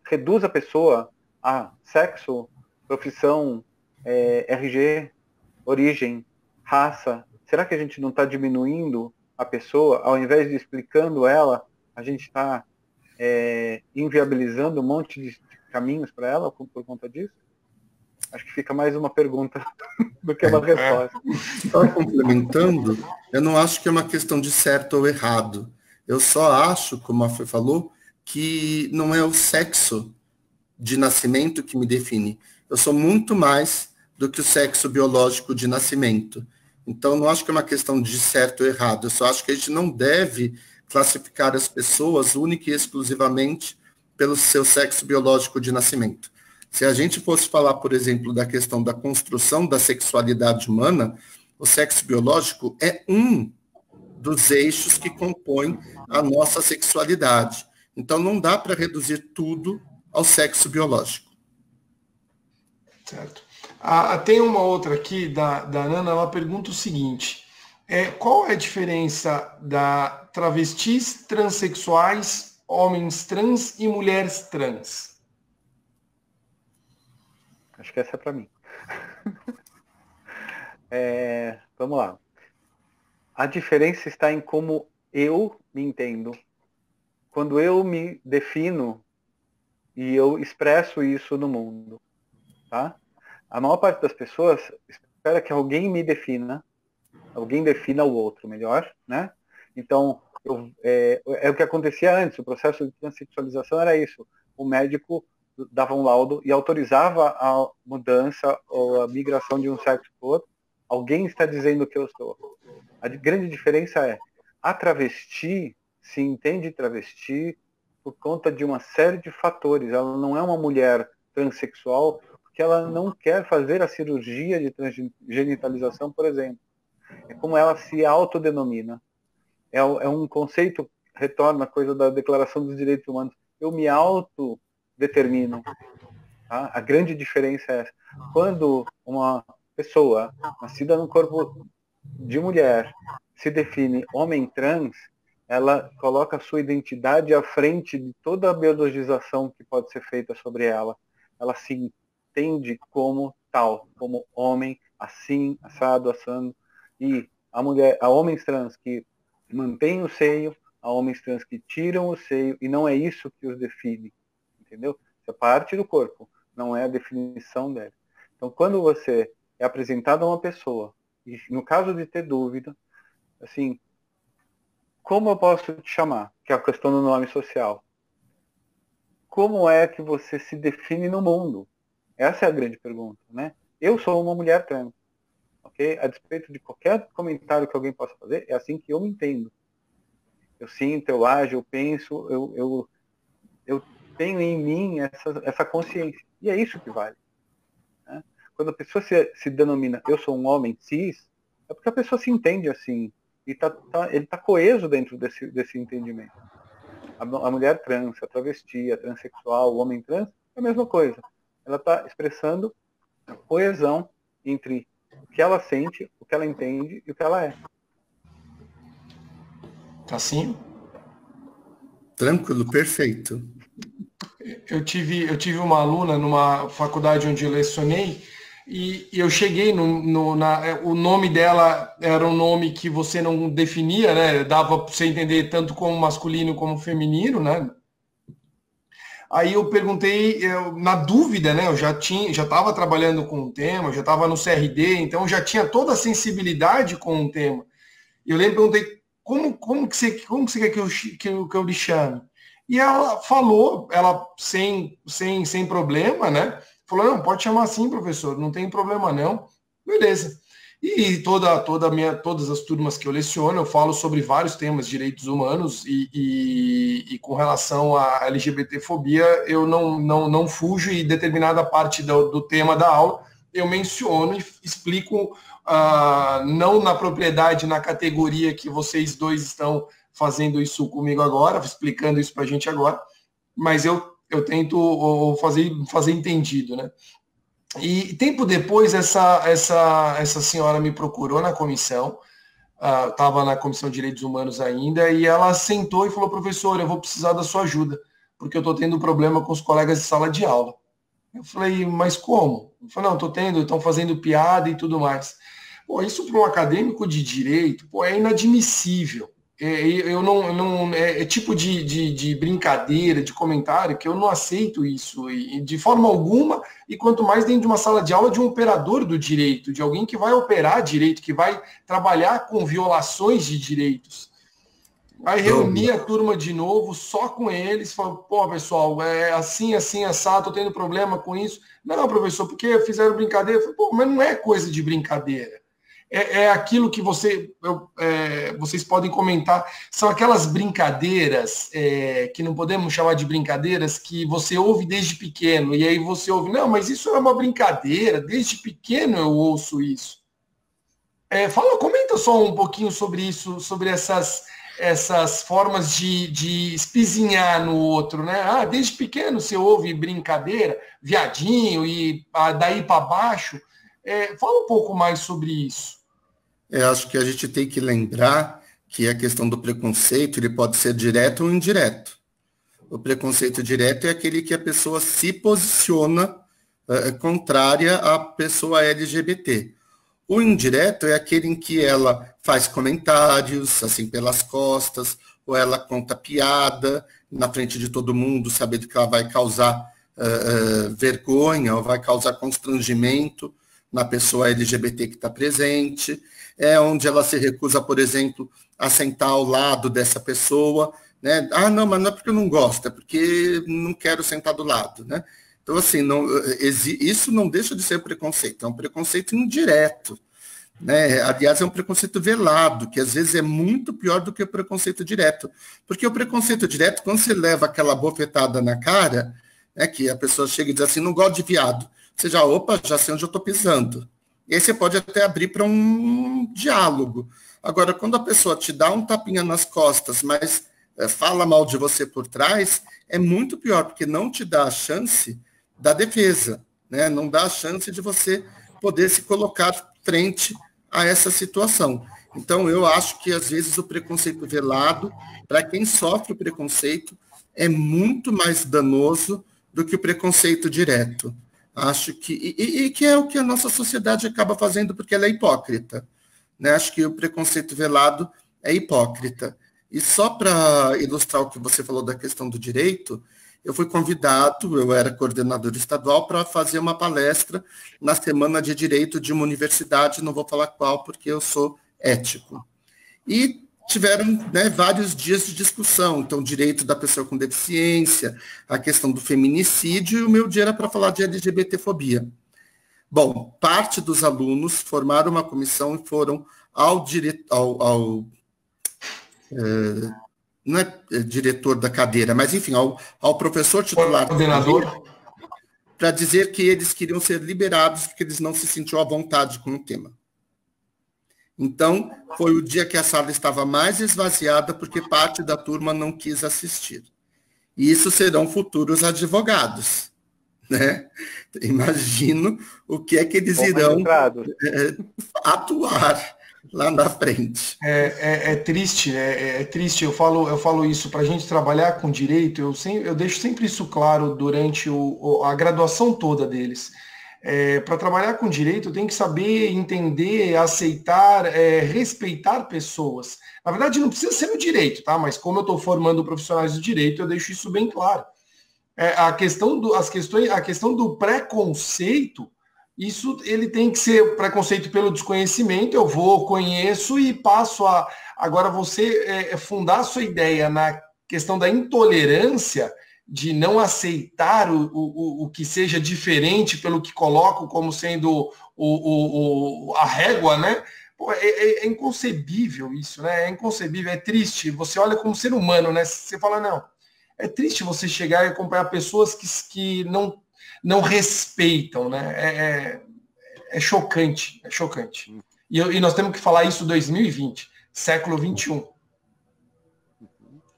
reduz a pessoa a sexo, profissão, RG, origem, raça? Será que a gente não está diminuindo a pessoa? Ao invés de explicando ela, a gente está inviabilizando um monte de caminhos para ela por conta disso? Acho que fica mais uma pergunta do que uma resposta. Só complementando, eu não acho que é uma questão de certo ou errado. Eu só acho, como a Fê falou, que não é o sexo de nascimento que me define. Eu sou muito mais do que o sexo biológico de nascimento. Então, não acho que é uma questão de certo ou errado. Eu só acho que a gente não deve classificar as pessoas única e exclusivamente pelo seu sexo biológico de nascimento. Se a gente fosse falar, por exemplo, da questão da construção da sexualidade humana, o sexo biológico é um dos eixos que compõem a nossa sexualidade. Então, não dá para reduzir tudo ao sexo biológico. Certo. Tem uma outra aqui, da Nana, ela pergunta o seguinte: qual é a diferença da travestis transexuais, homens trans e mulheres trans? Acho que essa é para mim. Vamos lá. A diferença está em como eu me entendo. Quando eu me defino e eu expresso isso no mundo, tá? A maior parte das pessoas espera que alguém me defina, alguém defina o outro, melhor, né? Então, o que acontecia antes, o processo de transexualização era isso. O médico dava um laudo e autorizava a mudança ou a migração de um sexo para o outro. Alguém está dizendo que eu sou. A grande diferença é: a travesti se entende travesti por conta de uma série de fatores. Ela não é uma mulher transexual porque ela não quer fazer a cirurgia de transgenitalização, por exemplo. É como ela se autodenomina. É um conceito, retorna a coisa da Declaração dos Direitos Humanos. Eu me autodetermino. Tá? A grande diferença é essa. Quando uma pessoa nascida no corpo de mulher se define homem trans, ela coloca a sua identidade à frente de toda a biologização que pode ser feita sobre ela. Ela se entende como tal, como homem, assim, assado, assando. E a homens trans que mantêm o seio, a homens trans que tiram o seio, e não é isso que os define, entendeu? Isso é parte do corpo, não é a definição dela. Então, quando você é apresentado a uma pessoa, e no caso de ter dúvida, assim, como eu posso te chamar? Que é a questão do nome social. Como é que você se define no mundo? Essa é a grande pergunta, né? Eu sou uma mulher trans, ok? A despeito de qualquer comentário que alguém possa fazer, é assim que eu me entendo. Eu sinto, eu ajo, eu penso, eu tenho em mim essa consciência. E é isso que vale. Né? Quando a pessoa se denomina eu sou um homem cis, é porque a pessoa se entende assim. e ele está coeso dentro desse entendimento. A mulher trans, a travesti, a transexual, o homem trans, é a mesma coisa. Ela está expressando a coesão entre o que ela sente, o que ela entende e o que ela é. Assim? Tranquilo, perfeito. Eu tive uma aluna numa faculdade onde eu lecionei, e eu cheguei o nome dela era um nome que você não definia, né? Dava para você entender tanto como masculino como feminino, né? Aí eu perguntei, na dúvida, né? Eu já estava trabalhando com o tema, eu já estava no CRD, então eu já tinha toda a sensibilidade com o tema. Eu lembro, perguntei, como que você quer que eu lhe chame? E ela falou, ela sem problema, né? Falou, não, pode chamar assim, professor, não tem problema não. Beleza. E todas as turmas que eu leciono, eu falo sobre vários temas de direitos humanos e com relação à LGBTfobia, eu não fujo, e determinada parte do tema da aula eu menciono e explico, não na propriedade, na categoria que vocês dois estão fazendo isso comigo agora, explicando isso para a gente agora, mas eu tento fazer entendido, né? E tempo depois, essa senhora me procurou na comissão, estava na Comissão de Direitos Humanos ainda, e ela sentou e falou, professor, eu vou precisar da sua ajuda, porque eu estou tendo problema com os colegas de sala de aula. Eu falei, mas como? Eu falei, não, estão fazendo piada e tudo mais. Pô, isso para um acadêmico de direito, pô, é inadmissível. É tipo de brincadeira, de comentário, que eu não aceito isso de forma alguma, e quanto mais dentro de uma sala de aula de um operador do direito, de alguém que vai operar direito, que vai trabalhar com violações de direitos. Aí reuni a turma de novo, só com eles, falou, pô, pessoal, é assim, assado, tô tendo problema com isso. Não, professor, porque fizeram brincadeira? Eu falei, pô, mas não é coisa de brincadeira. É aquilo que vocês podem comentar, são aquelas brincadeiras, que não podemos chamar de brincadeiras, que você ouve desde pequeno, e aí você ouve, não, mas isso é uma brincadeira, desde pequeno eu ouço isso. Comenta só um pouquinho sobre isso, sobre essas formas de espizinhar no outro, né? Desde pequeno você ouve brincadeira, viadinho, e daí para baixo. Fala um pouco mais sobre isso. Acho que a gente tem que lembrar que a questão do preconceito, ele pode ser direto ou indireto. O preconceito direto é aquele que a pessoa se posiciona contrária à pessoa LGBT. O indireto é aquele em que ela faz comentários, assim, pelas costas, ou ela conta piada na frente de todo mundo, sabendo que ela vai causar vergonha, ou vai causar constrangimento na pessoa LGBT que está presente. É onde ela se recusa, por exemplo, a sentar ao lado dessa pessoa, né? Não, mas não é porque eu não gosto, é porque não quero sentar do lado, né? Então, assim, isso não deixa de ser preconceito, é um preconceito indireto, né? Aliás, é um preconceito velado, que às vezes é muito pior do que o preconceito direto. Porque o preconceito direto, quando você leva aquela bofetada na cara, né, que a pessoa chega e diz assim, não gosto de viado, você já sei onde eu estou pisando. E aí você pode até abrir para um diálogo. Agora, quando a pessoa te dá um tapinha nas costas, mas fala mal de você por trás, é muito pior, porque não te dá a chance da defesa, né? Não dá a chance de você poder se colocar frente a essa situação. Então, eu acho que, às vezes, o preconceito velado, para quem sofre o preconceito, é muito mais danoso do que o preconceito direto. Acho que que é o que a nossa sociedade acaba fazendo, porque ela é hipócrita, né? Acho que o preconceito velado é hipócrita. E só para ilustrar o que você falou da questão do direito, eu fui convidado, eu era coordenador estadual, para fazer uma palestra na Semana de Direito de uma universidade, não vou falar qual, porque eu sou ético. E tiveram, né, vários dias de discussão, então direito da pessoa com deficiência, a questão do feminicídio, e o meu dia era para falar de LGBTfobia. Bom, parte dos alunos formaram uma comissão e foram não é diretor da cadeira, mas enfim, ao professor titular, coordenador, para dizer que eles queriam ser liberados, porque eles não se sentiam à vontade com o tema. Então, foi o dia que a sala estava mais esvaziada porque parte da turma não quis assistir. E isso serão futuros advogados, né? Imagino o que é que eles irão atuar lá na frente. É triste, é triste. Eu falo isso para a gente trabalhar com direito. Eu deixo sempre isso claro durante a graduação toda deles. Para trabalhar com direito, tem que saber entender, aceitar, respeitar pessoas. Na verdade, não precisa ser no direito, tá? Mas como eu estou formando profissionais do direito, eu deixo isso bem claro. A questão do preconceito, isso ele tem que ser preconceito pelo desconhecimento. Eu conheço e passo a. Agora, você fundar sua ideia na questão da intolerância, de não aceitar o que seja diferente pelo que coloco como sendo a régua, né? Pô, é inconcebível isso, né? É inconcebível, é triste. Você olha como ser humano, né? Você fala, não. É triste você chegar e acompanhar pessoas que não respeitam, né? É chocante, é chocante. E nós temos que falar isso em 2020, século XXI.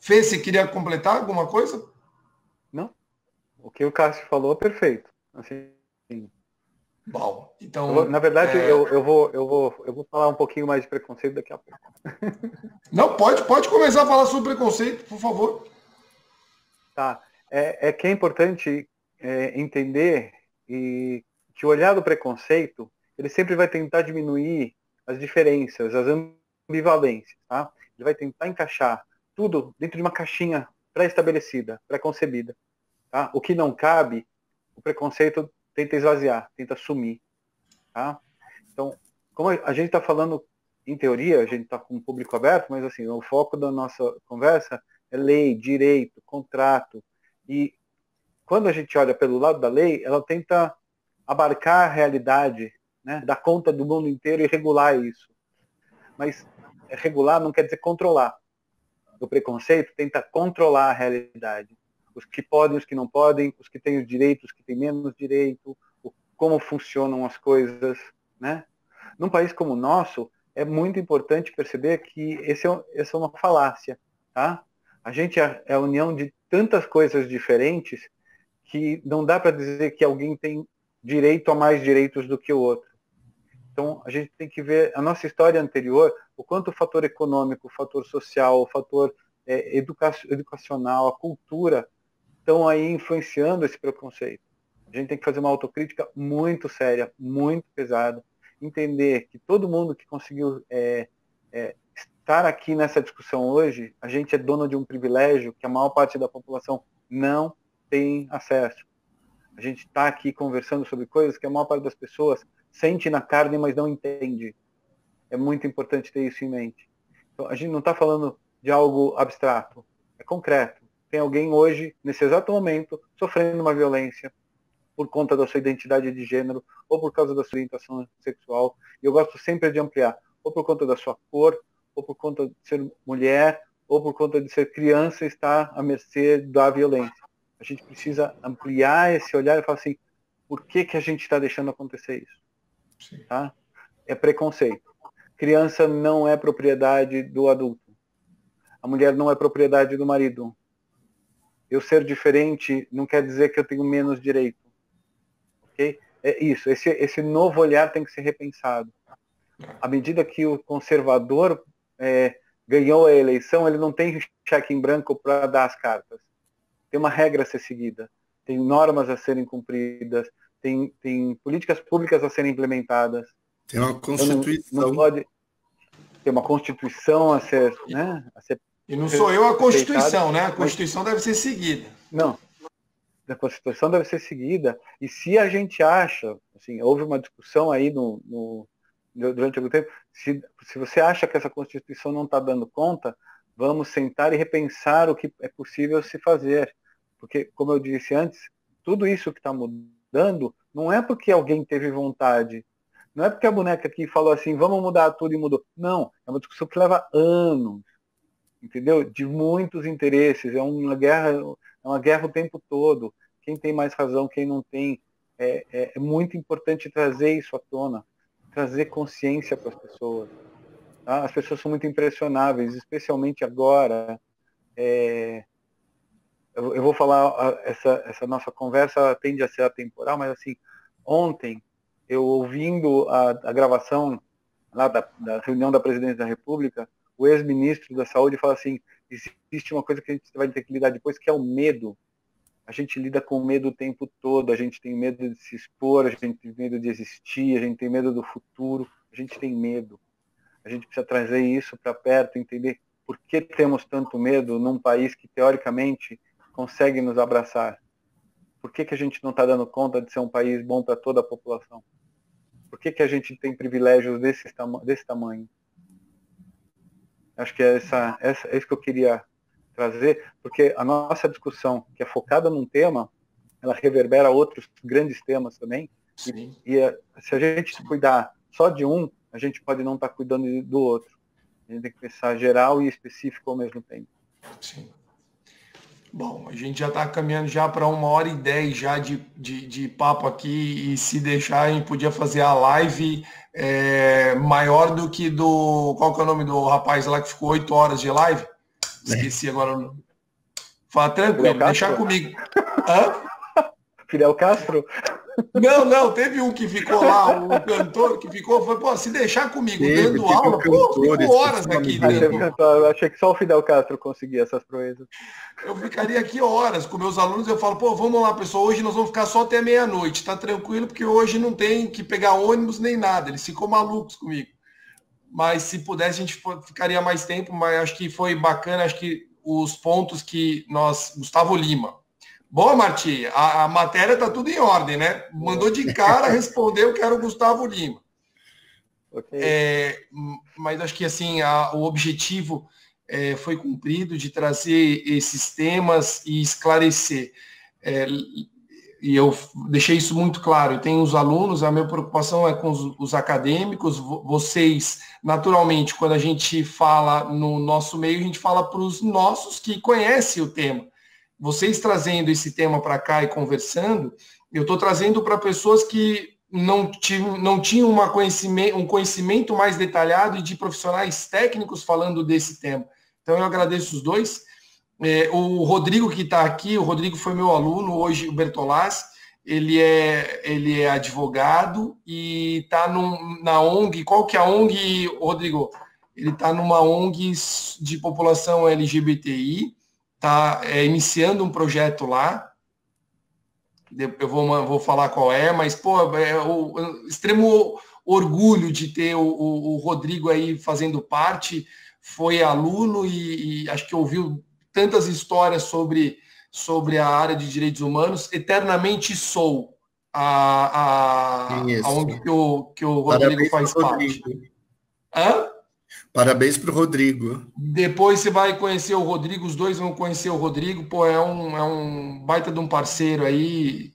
Fê, você queria completar alguma coisa? Não. O que o Cássio falou é perfeito. Assim, bom, então. Na verdade, eu vou falar um pouquinho mais de preconceito daqui a pouco. Não, pode começar a falar sobre preconceito, por favor. Tá. Que é importante entender que o olhar do preconceito, ele sempre vai tentar diminuir as diferenças, as ambivalências, tá? Ele vai tentar encaixar tudo dentro de uma caixinha pré-estabelecida, pré-concebida, tá? O que não cabe, o preconceito tenta esvaziar, tenta sumir, tá? Então, como a gente está falando em teoria, a gente está com um público aberto, mas assim, o foco da nossa conversa é lei, direito, contrato. E quando a gente olha pelo lado da lei, ela tenta abarcar a realidade, né, dar conta do mundo inteiro e regular isso. Mas regular não quer dizer controlar. O preconceito tenta controlar a realidade. Os que podem, os que não podem, os que têm os direitos, os que têm menos direito, como funcionam as coisas, né? Num país como o nosso, é muito importante perceber que essa é uma falácia, tá? A gente é a união de tantas coisas diferentes que não dá para dizer que alguém tem direito a mais direitos do que o outro. Então, a gente tem que ver a nossa história anterior, o quanto o fator econômico, o fator social, o fator educacional, a cultura, estão aí influenciando esse preconceito. A gente tem que fazer uma autocrítica muito séria, muito pesada, entender que todo mundo que conseguiu estar aqui nessa discussão hoje, a gente é dono de um privilégio que a maior parte da população não tem acesso. A gente está aqui conversando sobre coisas que a maior parte das pessoas sente na carne, mas não entende. É muito importante ter isso em mente. Então, a gente não está falando de algo abstrato, é concreto. Tem alguém hoje, nesse exato momento, sofrendo uma violência por conta da sua identidade de gênero ou por causa da sua orientação sexual. E eu gosto sempre de ampliar, ou por conta da sua cor, ou por conta de ser mulher, ou por conta de ser criança e estar à mercê da violência. A gente precisa ampliar esse olhar e falar assim, por que a gente está deixando acontecer isso? Tá? É preconceito. Criança não é propriedade do adulto. A mulher não é propriedade do marido. Eu ser diferente não quer dizer que eu tenho menos direito. Okay? É isso. Esse novo olhar tem que ser repensado. À medida que o conservador ganhou a eleição, ele não tem cheque em branco para dar as cartas. Tem uma regra a ser seguida. Tem normas a serem cumpridas. Tem políticas públicas a serem implementadas. Tem uma Constituição. Não pode ter uma Constituição a ser, né? E não sou eu a Constituição, né? A Constituição deve ser seguida. Não. A Constituição deve ser seguida. E se a gente acha, assim, houve uma discussão aí durante algum tempo, se você acha que essa Constituição não está dando conta, vamos sentar e repensar o que é possível se fazer. Porque, como eu disse antes, tudo isso que está mudando não é porque alguém teve vontade. Não é porque a boneca aqui falou assim, vamos mudar tudo e mudou. Não, é uma discussão que leva anos, entendeu? De muitos interesses. É uma guerra o tempo todo. Quem tem mais razão, quem não tem. É muito importante trazer isso à tona, trazer consciência para as pessoas. Tá? As pessoas são muito impressionáveis, especialmente agora. Eu vou falar, essa nossa conversa tende a ser atemporal, mas assim, ontem, eu ouvindo a gravação lá da reunião da Presidência da República, o ex-ministro da Saúde fala assim, existe uma coisa que a gente vai ter que lidar depois, que é o medo. A gente lida com medo o tempo todo, a gente tem medo de se expor, a gente tem medo de existir, a gente tem medo do futuro, a gente tem medo. A gente precisa trazer isso para perto, entender por que temos tanto medo num país que, teoricamente, consegue nos abraçar. Por que a gente não está dando conta de ser um país bom para toda a população? Por que a gente tem privilégios desse tamanho? Acho que é isso que eu queria trazer, porque a nossa discussão, que é focada num tema, ela reverbera outros grandes temas também. Sim. Se a gente cuidar só de um, a gente pode não estar cuidando do outro. A gente tem que pensar geral e específico ao mesmo tempo. Sim. Bom, a gente já está caminhando já para 1h10 já de papo aqui, e se deixar a gente podia fazer a live maior do que do... Qual que é o nome do rapaz lá que ficou 8 horas de live? Esqueci agora o nome. Fala tranquilo, deixar comigo. Hã? Fidel Castro? Não, teve um que ficou lá, um cantor que ficou, foi, pô, se deixar comigo dando aula, ficou horas aqui dentro. Eu achei que só o Fidel Castro conseguia essas proezas. Eu ficaria aqui horas com meus alunos, eu falo, pô, vamos lá, pessoal, hoje nós vamos ficar só até meia-noite, tá tranquilo, porque hoje não tem que pegar ônibus nem nada, eles ficam malucos comigo. Mas se pudesse, a gente ficaria mais tempo, mas acho que foi bacana, acho que os pontos que nós... Gustavo Lima. Bom, Marti, a matéria tá tudo em ordem, né? Mandou de cara, respondeu que era o Gustavo Lima. Okay. Mas acho que assim, o objetivo foi cumprido de trazer esses temas e esclarecer. E eu deixei isso muito claro. Eu tenho os alunos, a minha preocupação é com os acadêmicos. Vocês, naturalmente, quando a gente fala no nosso meio, a gente fala para os nossos que conhecem o tema. Vocês trazendo esse tema para cá e conversando, eu estou trazendo para pessoas que não tinham um conhecimento mais detalhado e de profissionais técnicos falando desse tema. Então, eu agradeço os dois. O Rodrigo que está aqui, o Rodrigo foi meu aluno, hoje o Bertolazzi, ele é advogado e está na ONG. Qual que é a ONG, Rodrigo? Ele está numa ONG de população LGBTI, está iniciando um projeto lá. Eu vou falar qual é, mas, pô, o extremo orgulho de ter o Rodrigo aí fazendo parte, foi aluno e acho que ouviu tantas histórias sobre a área de direitos humanos. Eternamente Sou, a ONG que o Rodrigo faz parte. Hã? Parabéns para o Rodrigo. Depois você vai conhecer o Rodrigo, os dois vão conhecer o Rodrigo, pô, é um baita de um parceiro aí,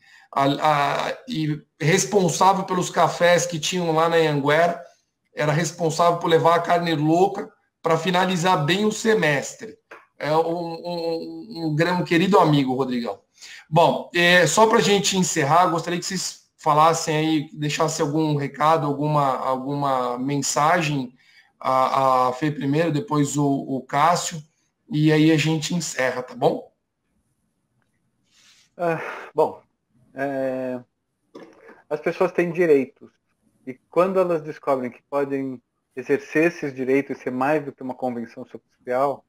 e responsável pelos cafés que tinham lá na Anhanguera, era responsável por levar a carne louca para finalizar bem o semestre. É um querido amigo, Rodrigão. Bom, só para a gente encerrar, gostaria que vocês falassem aí, deixassem algum recado, alguma mensagem, a Fê primeiro, depois o Cássio, e aí a gente encerra, tá bom? As pessoas têm direitos, e quando elas descobrem que podem exercer esses direitos e ser mais do que uma convenção social,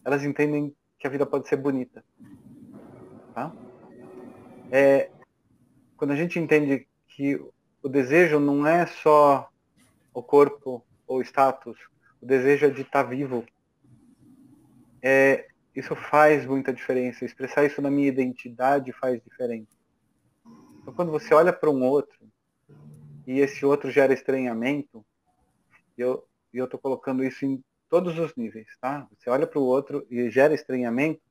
elas entendem que a vida pode ser bonita. Tá? Quando a gente entende que o desejo não é só o corpo ou status, o desejo é de estar vivo. Isso faz muita diferença. Expressar isso na minha identidade faz diferença. Então, quando você olha para um outro e esse outro gera estranhamento, e eu estou colocando isso em todos os níveis, tá? Você olha para o outro e gera estranhamento,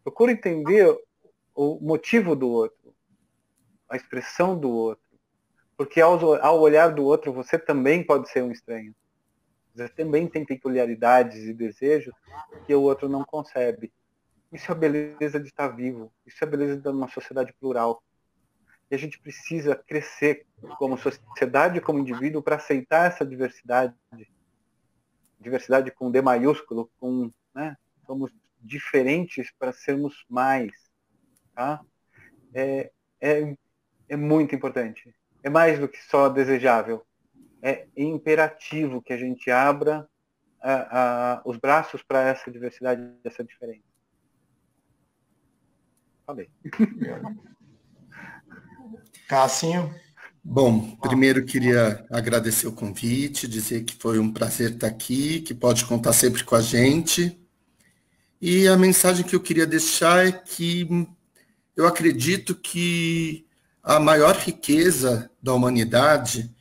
procura entender o motivo do outro, a expressão do outro, porque ao olhar do outro você também pode ser um estranho. Você também tem peculiaridades e desejos que o outro não concebe. Isso é a beleza de estar vivo. Isso é a beleza de uma sociedade plural. E a gente precisa crescer como sociedade, como indivíduo, para aceitar essa diversidade. diversidade com D maiúsculo, né, somos diferentes para sermos mais, tá? É muito importante. É mais do que só desejável. É imperativo que a gente abra os braços para essa diversidade, essa diferença. Falei. Cassinho? Bom, primeiro queria agradecer o convite, dizer que foi um prazer estar aqui, que pode contar sempre com a gente. E a mensagem que eu queria deixar é que eu acredito que a maior riqueza da humanidade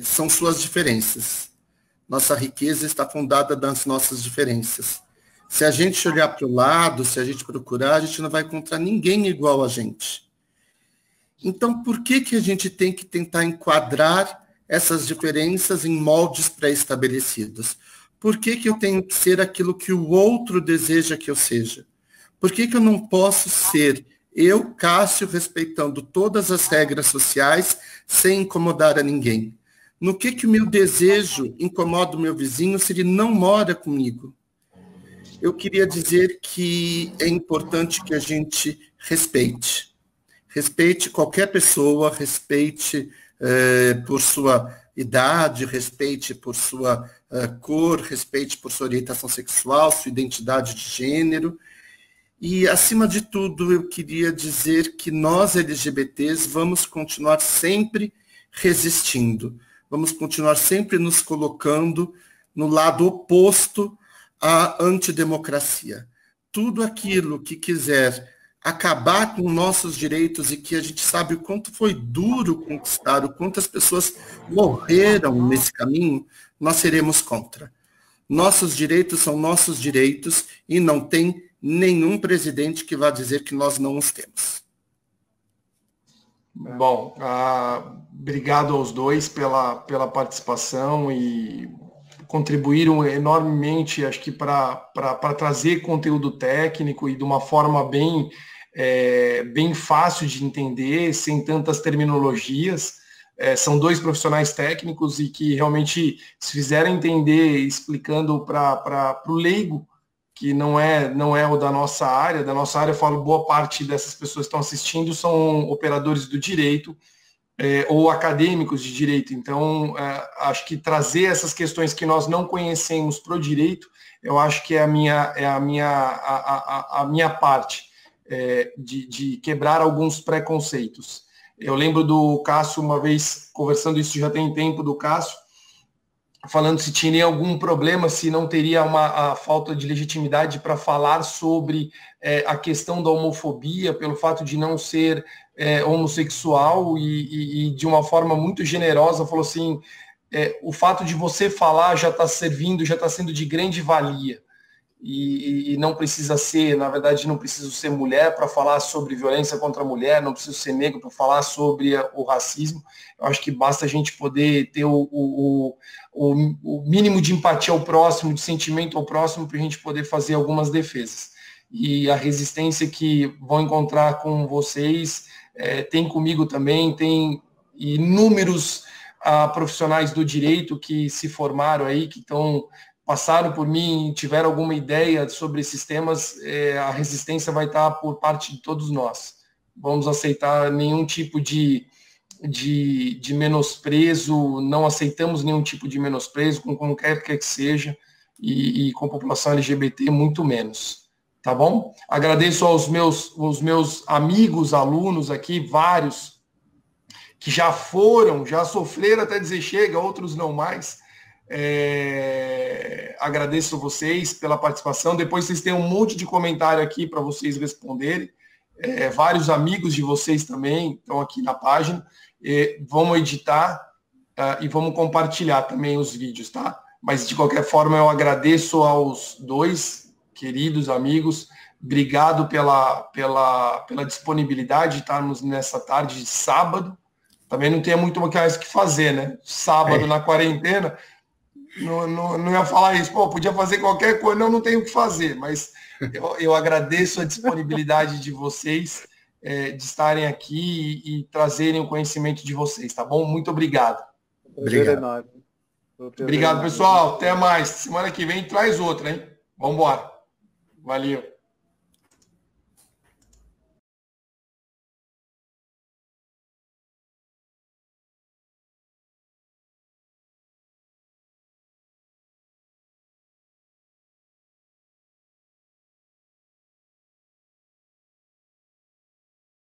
são suas diferenças. Nossa riqueza está fundada nas nossas diferenças. Se a gente olhar para o lado, se a gente procurar, a gente não vai encontrar ninguém igual a gente. Então, por que a gente tem que tentar enquadrar essas diferenças em moldes pré-estabelecidos? Por que eu tenho que ser aquilo que o outro deseja que eu seja? Por que eu não posso ser eu, Cássio, respeitando todas as regras sociais, sem incomodar a ninguém? No que o meu desejo incomoda o meu vizinho se ele não mora comigo? Eu queria dizer que é importante que a gente respeite. Respeite qualquer pessoa, respeite por sua idade, respeite por sua cor, respeite por sua orientação sexual, sua identidade de gênero. E, acima de tudo, eu queria dizer que nós, LGBTs, vamos continuar sempre resistindo. Vamos continuar sempre nos colocando no lado oposto à antidemocracia. Tudo aquilo que quiser acabar com nossos direitos e que a gente sabe o quanto foi duro conquistar, o quanto as pessoas morreram nesse caminho, nós seremos contra. Nossos direitos são nossos direitos e não tem nenhum presidente que vá dizer que nós não os temos. Bom, obrigado aos dois pela participação e contribuíram enormemente, acho que para trazer conteúdo técnico e de uma forma bem fácil de entender, sem tantas terminologias. São dois profissionais técnicos e que realmente se fizeram entender explicando para o leigo, que não é o da nossa área. Da nossa área, eu falo, boa parte dessas pessoas que estão assistindo são operadores do direito ou acadêmicos de direito. Então, acho que trazer essas questões que nós não conhecemos para o direito, eu acho que é a minha parte de quebrar alguns preconceitos. Eu lembro do Cássio, uma vez, conversando isso já tem tempo, do Cássio, falando se tinha algum problema, se não teria a falta de legitimidade para falar sobre a questão da homofobia, pelo fato de não ser homossexual, e de uma forma muito generosa falou assim, o fato de você falar já está servindo, já está sendo de grande valia. E não precisa ser, na verdade, não preciso ser mulher para falar sobre violência contra a mulher, não preciso ser negro para falar sobre o racismo. Eu acho que basta a gente poder ter o mínimo de empatia ao próximo, de sentimento ao próximo, para a gente poder fazer algumas defesas. E a resistência que vão encontrar com vocês, tem comigo também, tem inúmeros profissionais do direito que se formaram aí, que passaram por mim, tiveram alguma ideia sobre esses temas, a resistência vai estar por parte de todos nós. Vamos aceitar nenhum tipo de menosprezo, não aceitamos nenhum tipo de menosprezo, com qualquer que seja, e com a população LGBT muito menos. Tá bom? Agradeço aos meus amigos, alunos aqui, vários, que já sofreram até dizer chega, outros não mais. Agradeço vocês pela participação. Depois vocês têm um monte de comentário aqui para vocês responderem. Vários amigos de vocês também estão aqui na página. Vamos editar e vamos compartilhar também os vídeos, tá? Mas de qualquer forma eu agradeço aos dois queridos amigos. Obrigado pela disponibilidade de estarmos nessa tarde de sábado. Também não tem muito mais o que fazer, né? Sábado na quarentena. Não ia falar isso, podia fazer qualquer coisa, não tenho o que fazer, mas eu agradeço a disponibilidade de vocês, de estarem aqui e trazerem o conhecimento de vocês, tá bom? Muito obrigado. Obrigado. Obrigado, pessoal. Até mais. Semana que vem traz outra, hein? Vamos embora. Valeu.